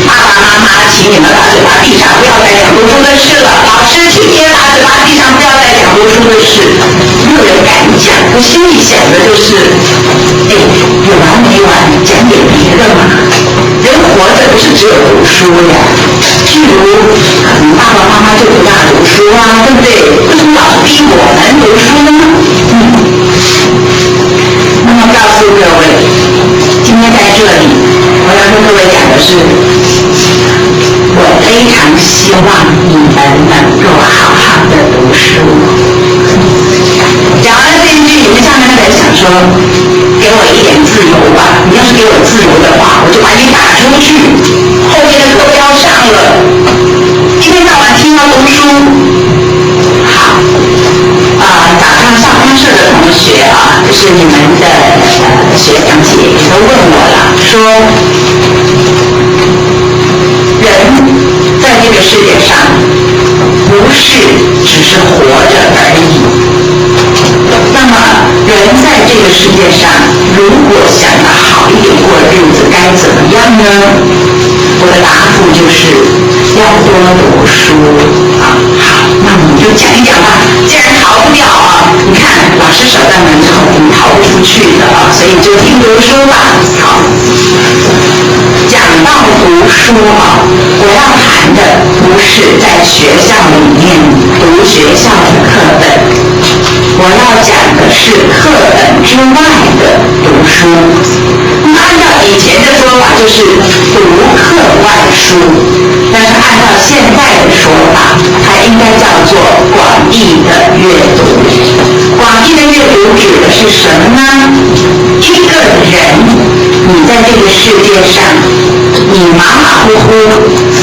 爸爸妈妈请你们把嘴巴闭上，不要再讲读书的事了。老师请你们把嘴巴闭上，不要再讲读书的事。没有人敢讲，我心里想的就是有完没完，讲点别的嘛。人活着不是只有读书呀，譬如可能爸爸妈妈就不大读书对不对？为什么老是逼我们读书呢？就是我非常希望你们能够好好的读书。讲完了这一句，你们下面那个人想说，给我一点自由吧。你要是给我自由的话，我就把你打出去，后面的课不要上了，一天到晚听到读书。好，早上上公社的同学啊，就是你们的学长姐也都问我了，说人在这个世界上不是只是活着而已。那么人在这个世界上，如果想要好一点过日子，该怎么样呢？我的答复就是要多读书啊。好，那我们就讲一讲吧。既然逃不掉啊，你看老师守在门口，你逃不出去的啊，所以就听读书吧。好，讲到读书啊，我要谈的不是在学校里面读学校的课本，我要讲的是课本之外的读书。按照以前的说法就是读课外书，但是按照现在的说法，它应该叫做广义的阅读。广义的阅读指的是什么呢？一个人，你在这个世界上，你马马虎虎，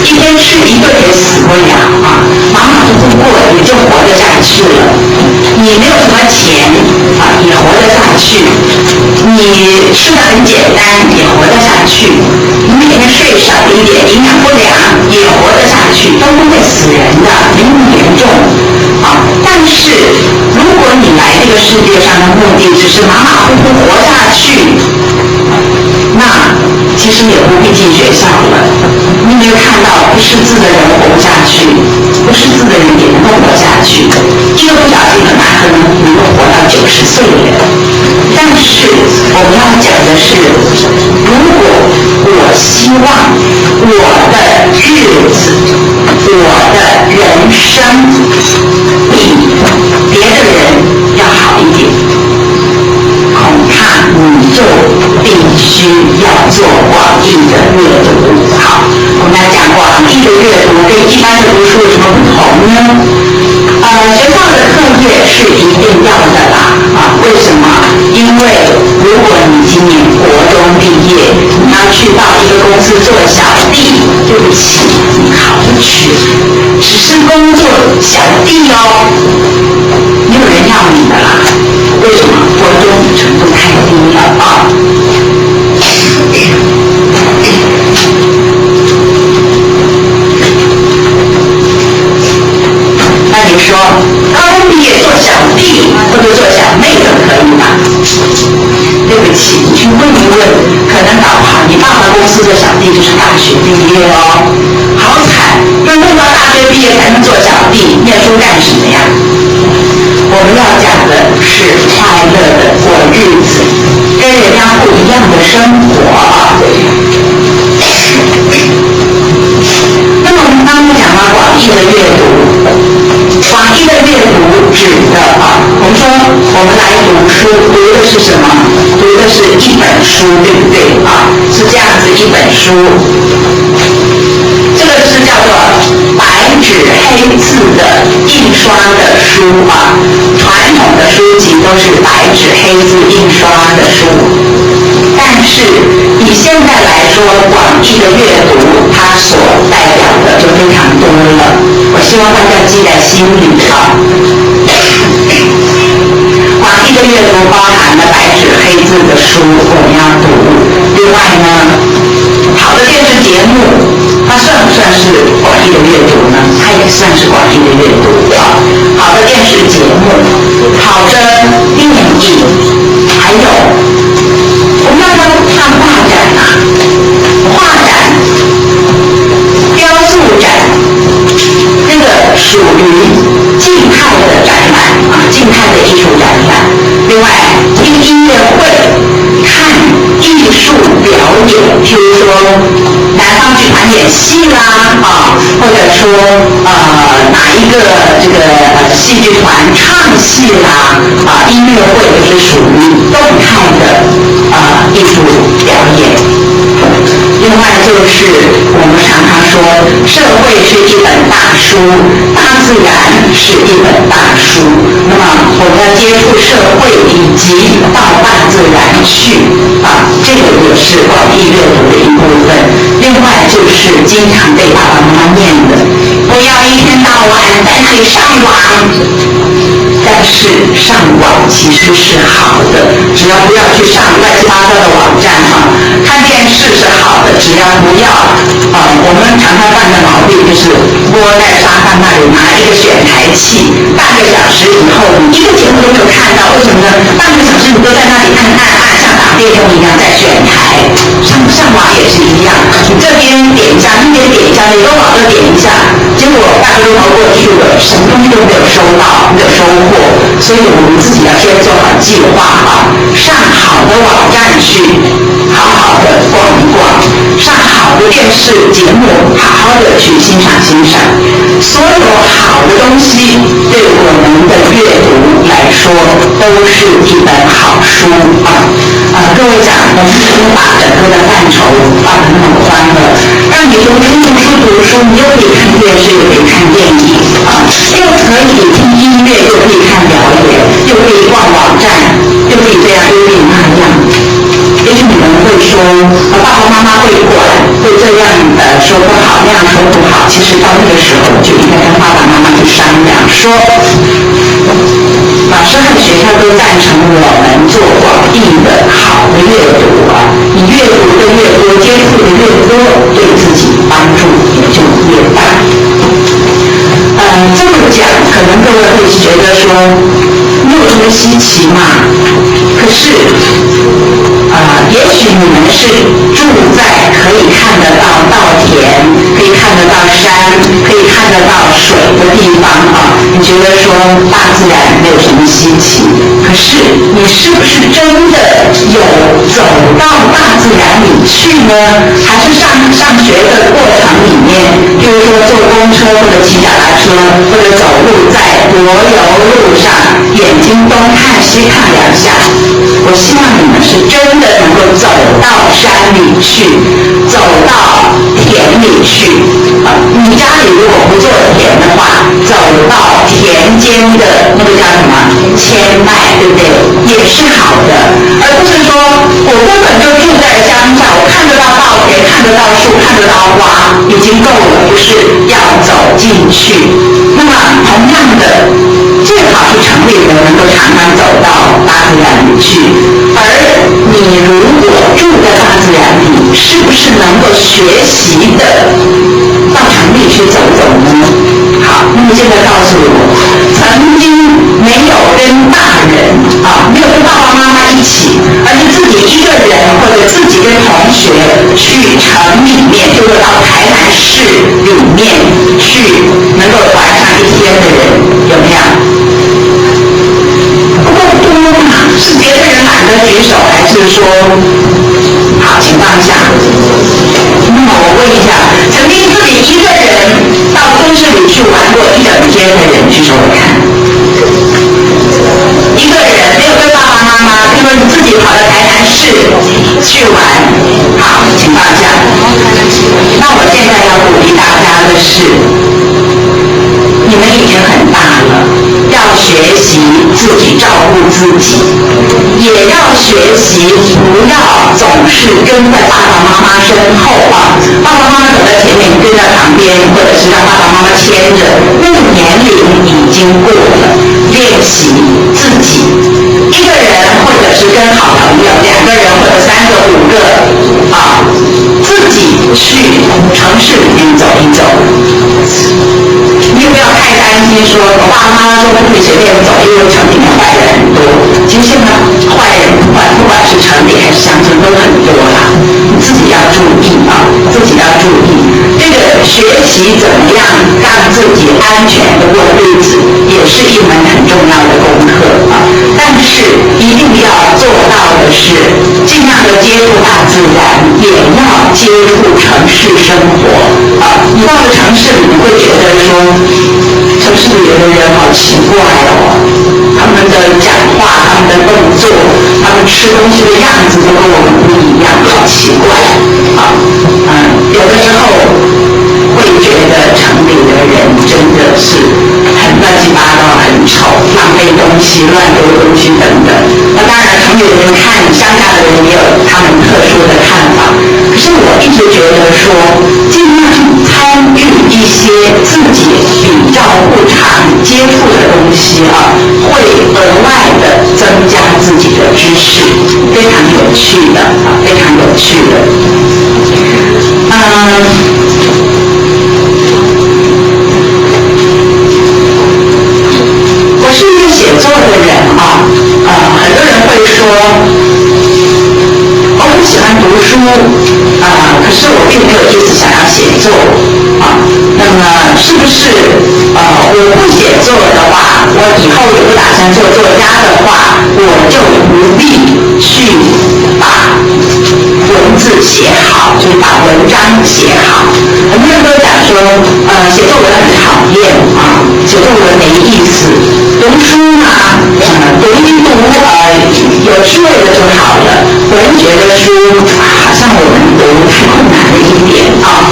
一天吃一顿也死不了啊，马马虎虎过也就活得下去了。你没有什么钱啊，也活得下去。你吃的很简单，也活得下去。你每天睡少一点，营养不良也活得下去，都不会死人的，没那么严重啊。但是如果你来这个世界上的目的只是马马虎虎活下去，那其实也不必进学校了。你没有看到不识字的人活不下去，不识字的人也能够活下去，一个不小心很可能够活到90岁了。但是我们要讲的是，如果我希望我的日子，我的人生比别的人要好一点，恐怕你就必须要做广义的阅读。好，我们来讲广义的阅读跟一般的读书有什么不同呢？学校的课业是一定要的啦啊，为什么？因为如果你今年国中毕业，你要去到一个公司做小弟，对不起，你考不去，只是工作小弟哦，没有人要你的啦。为什么？国中程度太低了啊。那你说高中毕业做小弟或者做小妹都可以吗？对不起，你去问一问，可能搞不好你爸爸公司的小弟就是大学毕业哦，好惨，要弄到大学毕业才能做小弟，念书干什么呀？我们要讲的是快乐的过日子，跟人家不一样的生活。那么我们刚才讲到广义的阅读，广义的阅读指的我们说我们来读书，读的是什么？读的是一本书，对不对啊？是这样子一本书，这个是叫做白纸黑字的印刷的书啊。传统的书籍都是白纸黑字印刷的书，但是以现在来说，广义的阅读它所代表的就非常多了，我希望大家记在心里啊。广义的阅读包含了白纸黑字的书我们要读，另外呢，好的电视节目它算不算是广义的阅读呢？它也算是广义的阅读啊。好的电视节目，好的电影，还有我们要不要看画展啊？画展、雕塑展，这个属于静态的展览啊，静态的艺术展览。另外，听音乐会、看艺术表演，譬如说南方剧团演戏啦啊，或者说哪一个这个戏剧团唱戏啦啊，音乐会就是属于动态的艺术表演。另外就就是我们常常说，社会是一本大书，大自然是一本大书。那么我们要接触社会以及到大自然去这个也是广义阅读的一部分。另外就是经常被爸爸妈妈念的，不要一天到晚在那里上网。但是上网其实是好的，只要不要去上乱七八糟的网站看电视是好的，只要不要我们常常犯的毛病就是窝在沙发那里拿一个选台器，半个小时以后你一个节目都没有看到，为什么呢？半个小时你都在那里按，像打电动一样在选台。上网也是一样，你这边点一下，那边点一下，每个网都点一下，结果半个钟头过去了，什么东西都没有收到，没有收获。所以我们自己要先做好计划上好的网站去好好的逛一逛，上好的电视节目好好的去欣赏。所有好的东西对我们的阅读来说都是一本好书各位讲我们已经把整个的范畴放得那么宽了，让你读书，你又可以看电视，又可以看电影又可以听音乐，又可以看表演，又可以逛网站，又可以这样，又可以那样。也许你们会说爸爸妈妈会管，会这样说不好，那样说不好。其实到那个时候就应该跟爸爸妈妈去商量，说老师和学校都赞成我们做广义的好的阅读你阅读的越多，接触的越多，对自己帮助也就越大。这么讲可能各位会觉得说没有什么稀奇嘛，可是也许你们是住在可以看得到稻田，可以看得到山，可以看得到水的地方你觉得说大自然没有什么稀奇，可是你是不是真的有走到大自然里去呢？还是上学的过程里面，比如说坐公车或者骑脚踏车或者走路在柏油路上，眼睛东看西看两下。我希望你们是真的能够走到山里去，走到田里去你家里如果不做田的话，走到田间的那个叫什么牵麦，对不对？也是好的，而不是说我根本就住在乡下，我看得到稻田，看得到树，看得到花，已经够了，不是要走进去。那么同样的，最好是城里人能够常常走到大自然里去，而你如果住在大自然里，是不是能够学习的到城里去走走呢？好，那么现在告诉我，曾经没有跟大人没有跟爸爸妈妈一起，而是自己一个人或者自己跟同学去城里面，就是到台南市里面去能够玩上一天的人有没有？不够多嘛？是别的人懒得举手，还是说好请放下？那么我问一下，曾经自己一个人到都市里去玩过一整天的人举手我看。一个人没有跟爸爸妈妈，就说你自己跑到台南市去玩，好请放下。那我现在要鼓励大家的是，你们已经很大了，要学习自己照顾自己，也要学习不要总是跟在爸爸妈妈身后爸爸妈妈走在前面，跟在旁边，或者是让爸爸妈妈牵着，那个年龄已经过了。练习自己一个人，或者是跟好朋友2个人或者3个5个自己去城市里面走一走。你也不要太担心说我爸爸妈妈说不可以随便走，因为城里面坏人很多。其实现在坏人不管是城里还是乡村都很多啦，你自己要注意自己要注意。这个学习怎么样让自己安全的过日子，也是一门很重要的功课但是一定要做到的是，尽量的接触大自然，也要接触城市生活你到了城市里，你会觉得说，城市里的人好奇怪他们的讲话，他们的动作，他们吃东西的样子都跟我们不一样，好奇怪西、乱丢东西等等。那当然，城里人看乡下的人也有他们特殊的看法。可是我一直觉得说，尽量去参与一些自己比较不常接触的东西啊，会额外的增加自己的知识，非常有趣的啊，非常有趣的。我是一个写作的人啊，很多人会说，我很喜欢读书可是我并没有一直想要写作啊。那么是不是我不写作的话，我以后也不打算做作家的话，我就不必去把文字写好，就是把文章写好。很多人都讲说，写作文很讨厌啊，写作文没意思。读书嘛，读一读有趣味的就好了。我人觉得书好像我们读太困难了一点啊。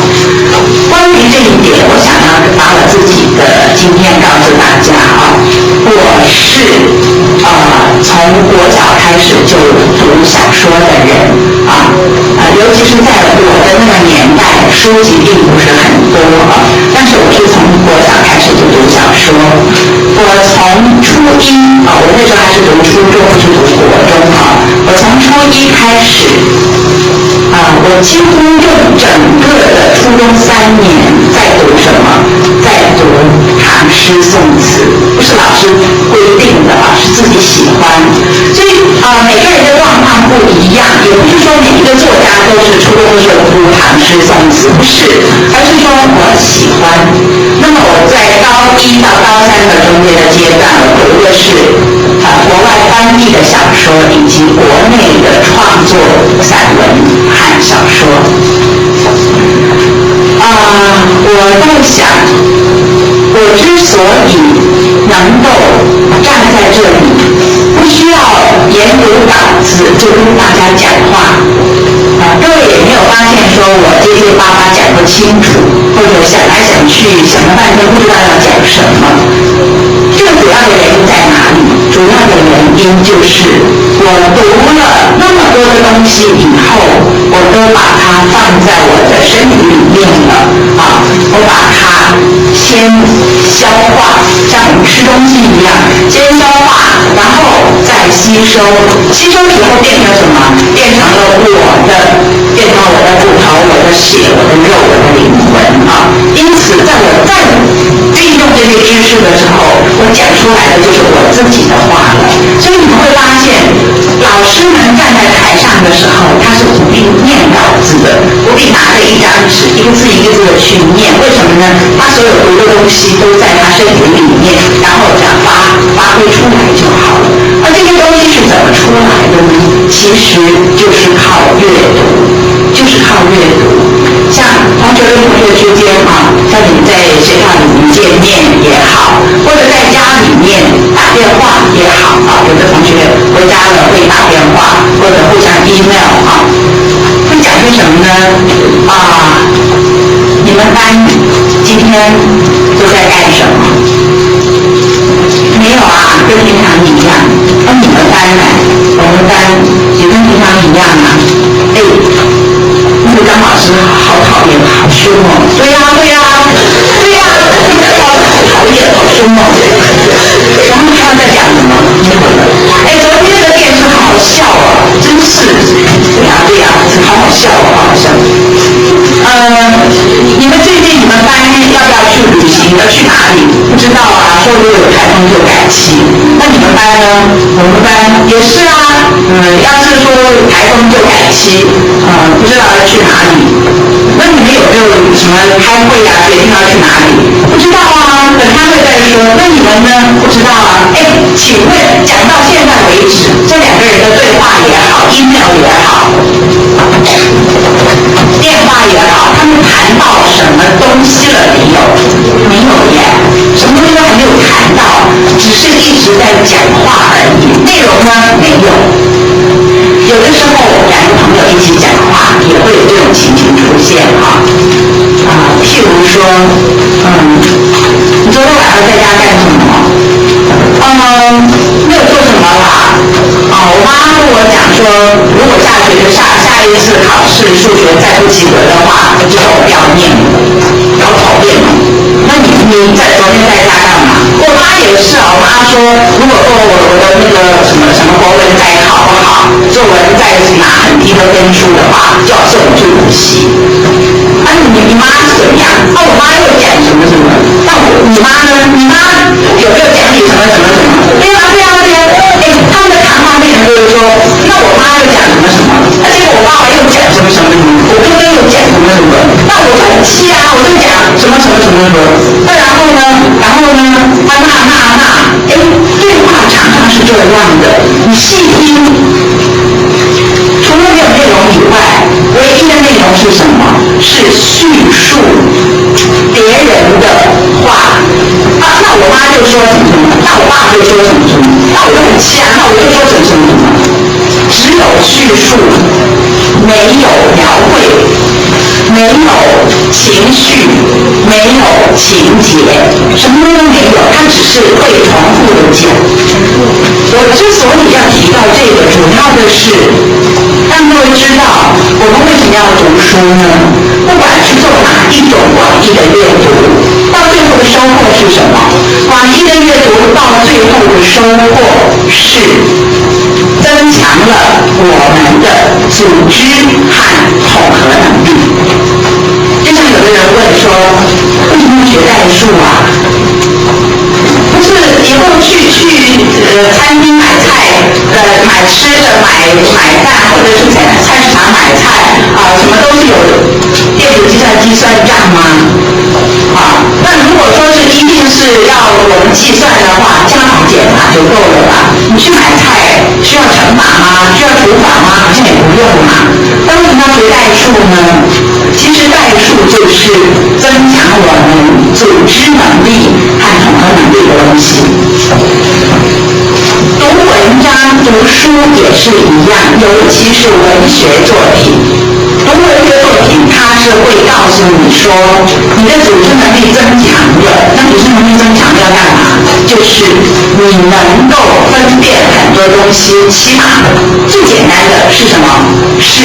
关于这一点，我想要把我自己的经验告诉大家啊。我是从国小开始就读小说的人啊，尤其是在我的那个年代，书籍并不是很多但是我是从国小开始就读小说。我从初一我那时候还是读初中，不是读国中我从初一开始我几乎用整个的初中3年在读什么？在读唐诗宋词，不是老师规定的是自己喜欢。所以每个人的状况不一样，也不是说每一个作家都是初中的时候读唐诗宋词，不是，而是说我喜欢。那么我在高1到高3的中间的阶段，我读的是国外翻译的小说以及国内的创作散文和小说。我在想，我之所以能够站在这里，不需要研读稿子就跟大家讲话各位也没有发现说我结结巴巴讲不清楚，或者想来想去想了半天不知道要讲什么。这个主要的原因在哪里？主要的原因就是我读了那么多的东西以后，我都把它放在我的身体里面了我把它先消化，像我们吃东西一样，先消化，然后再吸收。吸收以后变成什么？变成了我的骨头、我的血、我的肉、我的灵魂因此，在我再运用这些知识的时候，我讲出来的就是我自己的话了。所以你们会发现，老师们站在台上的时候，他是不必念稿子的，不必拿着一张纸一个字一个字的去念。为什么呢？他所有读的东西都在他身体里面，然后发挥出来就好了。而这些东西是怎么出来的呢？其实就是靠阅读，像同学跟同学之间像你们在学校里面见面也好，或者在家里面打电话也好有的同学回家了会打电话，或者互相 email 会讲些什么呢？你们班今天都在干什么？没有跟平常一样。你们班呢？我们班也跟平常一样那个张老师好讨厌，好凶对呀，好讨厌，好凶然后他在讲什么？昨天那个电视好好笑真是，对呀，好好笑你们最近你们班要不要去旅行？要去哪里？不知道说如果有台风就改期。那你们班呢？我们班也是要是说台风就改期，不知道要去哪里。那你们有没有什么开会决定要去哪里？不知道等开会再说。那你们呢？不知道请问讲到现在为止，这2个人的对话也好 ，email 也好，电话也好，他们谈到什么东西了没有？没有耶，什么东西都还没有谈到，只是一直在讲话而已。内容呢？没有。有的时候2个朋友一起讲话，也会有这种情形出现譬如说，你昨天晚上在家干什么？数学再不及格的话，就说我不要念了，好讨厌哦。那你在昨天在家干嘛？我妈也是啊，我妈说，如果说我的那个什么国文再考不好，作文再拿很低的分数的话，就要送我去补习。啊，你妈是怎么样？啊，我妈又讲什么什么？那你妈呢？你妈有没有讲你什么什么什么？对啊对啊对啊！哎，他们的谈话内容就是说，那我妈又讲什么什么，而且我爸爸又讲什么什么什么，我哥哥又讲什么什么，那我就很气啊，我就讲什么什么什么什么。那然后呢，他骂，哎，对话常常是这样的，你细听，除了没有内容以外，唯一的内容是什么？是叙述别人的话。啊，那我妈就说什么什么，那我爸就说什么什么，那我就很气啊，那我就说什么什么什么。只有叙述，没有描绘，没有情绪，没有情节，什么都没有，它只是会重复的讲。我之所以要提到这个，主要的是让各位知道我们为什么要读书呢？不管是做哪一种广义的阅读，到最后的收获是什么？广义的阅读到最后的收获是增强了我们的组织和统合能力。就像有的人问说，为什么要学代数啊？不是以后去餐厅买菜，买吃的，买饭，或者是在菜市场买菜啊，什么都是有电子计算机算账吗？啊，那如果说是一定是要我们计算的话，加法减法就够了吧？你去买菜需要乘法吗？需要除法吗？好像也不用嘛。那为什么要学代数呢？其实代数就是增强我们组织能力和统合能力的东西。读文章、读书也是一样，尤其是文学作品。读文学作品，它是会告诉你说，你的组织能力增强了。那组织能力增强要干嘛？就是你能够分辨很多东西，起码最简单的是什么？是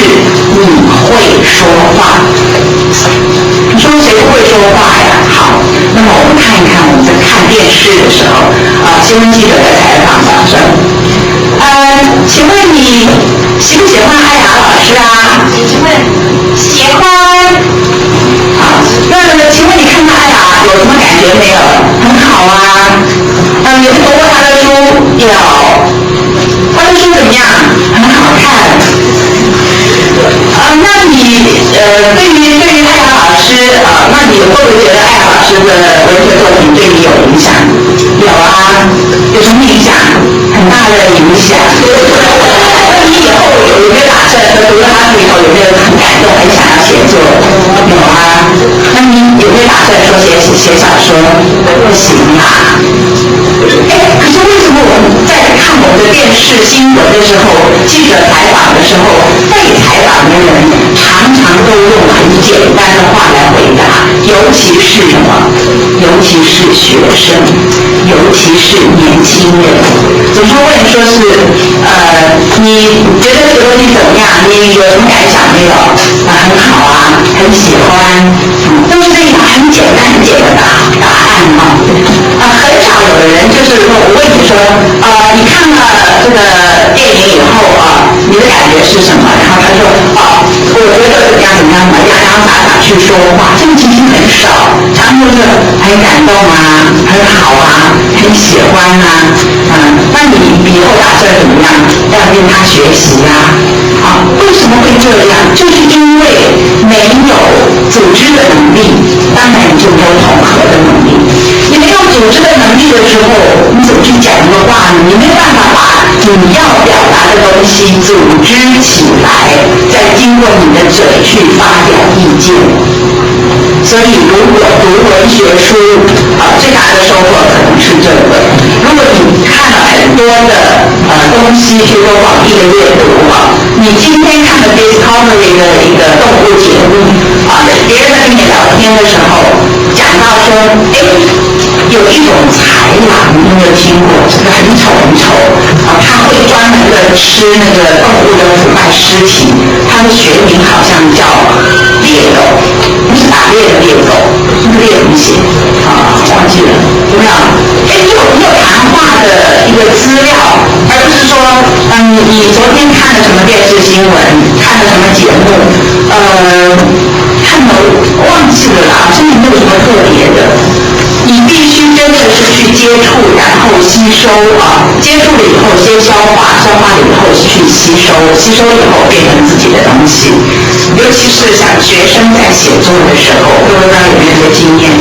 你会说话。你说谁不会说话呀？好，那么我们看一看我们在看电视的时候，新闻记者在采访的说，请问你喜不喜欢艾雅老师啊？请问喜欢。好，那请问你看到艾雅有什么感觉没有？很好啊。有没有读过他的书？有。他的书怎么样？很好看。那你对于艾雅老师那你会不会觉得艾雅老师的文学作品对你有影响？有啊。有什么影响？很大的影响。那你以后有没有打算读了他书以后有没有很感动，很想要写作？有啊。那你有没有打算说写小说？不行啦。可是为什么我们在看我们的电视新闻的时候，记者采访的时候，被采访的人常常都用很简单的话来回答，尤其是什么？尤其是学生，尤其是年轻人。总是问说是你觉得这个东西怎么样？你有什么感想没有？很好啊，很喜欢，都是这种很简单的答案很少有的人就是说，我问你说，你看了这个电影以后你的感觉是什么？然后他说，我觉得怎么样怎么样，洋洋洒洒去说话，这种情形很少，常常就是很感动啊，很好啊，很喜欢啊，那你以后打算怎么样？要跟他学习啊？为什么会这样？就是因为没有组织的能力，当然你就没有统合的能力。你没有组织的能力的时候，你怎么去讲一个话呢？你没有办法把你要表达的东西组织起来，再经过你的嘴去发表意见。所以如果读文学书最大的收获可能是这个。如果你看了很多的东西，譬如说广义的阅读你今天看了 Discovery 的一个动物节目别人在跟你聊天的时候讲到说，有一种豺狼，你有没有听过？这个很丑他会专门的吃那个动物的腐败尸体，它的学名好像叫猎狗，不是打猎的猎狗，那个猎怎么写啊？忘记了，有没有？有谈话的一个资料，而不是说你昨天看了什么电视新闻，看了什么节目，看了忘记了啦，好像也没有什么特别的。你必须真的是去接触，然后吸收啊，接触了以后先消化，消化了以后去吸收，吸收以后变成自己的东西。尤其是像学生在写作的时候，各位不知道有没有这个经验？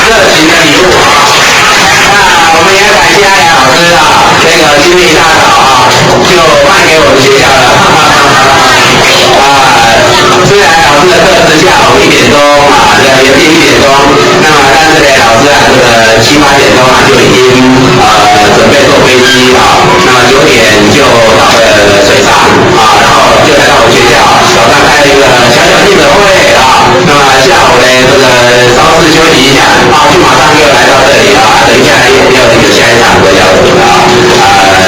热情的礼物啊！那我们也感谢阿良老师啊，这个今天一大早啊就卖给我们学校了。虽然老师的课是下午1点钟啊，也是1点钟，那么但是呢，老师啊这个7、8点钟啊就已经准备坐飞机啊，那么9点就到了水上啊，然后就来到我们学校，早上开了一个小小记者会啊，那么下午呢这个稍事休息一下啊，就马上又来到这里啊，等一下又有一个下一场国家队啊，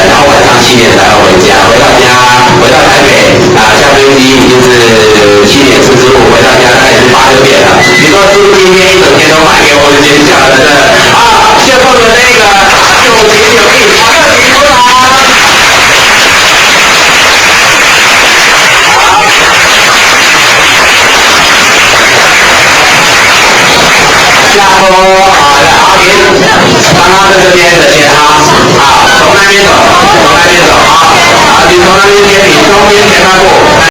然后晚上7点才要回家，回到台北啊，下飞机已经是7点45，回到家大概是8、9点了。你说是不是今天一整天都卖给我们学校的啊？最后的那个9情9义，热情鼓掌。下坡好的，刚刚在这边的前行啊，从那边走啊，你从那边前，你中间前半步，来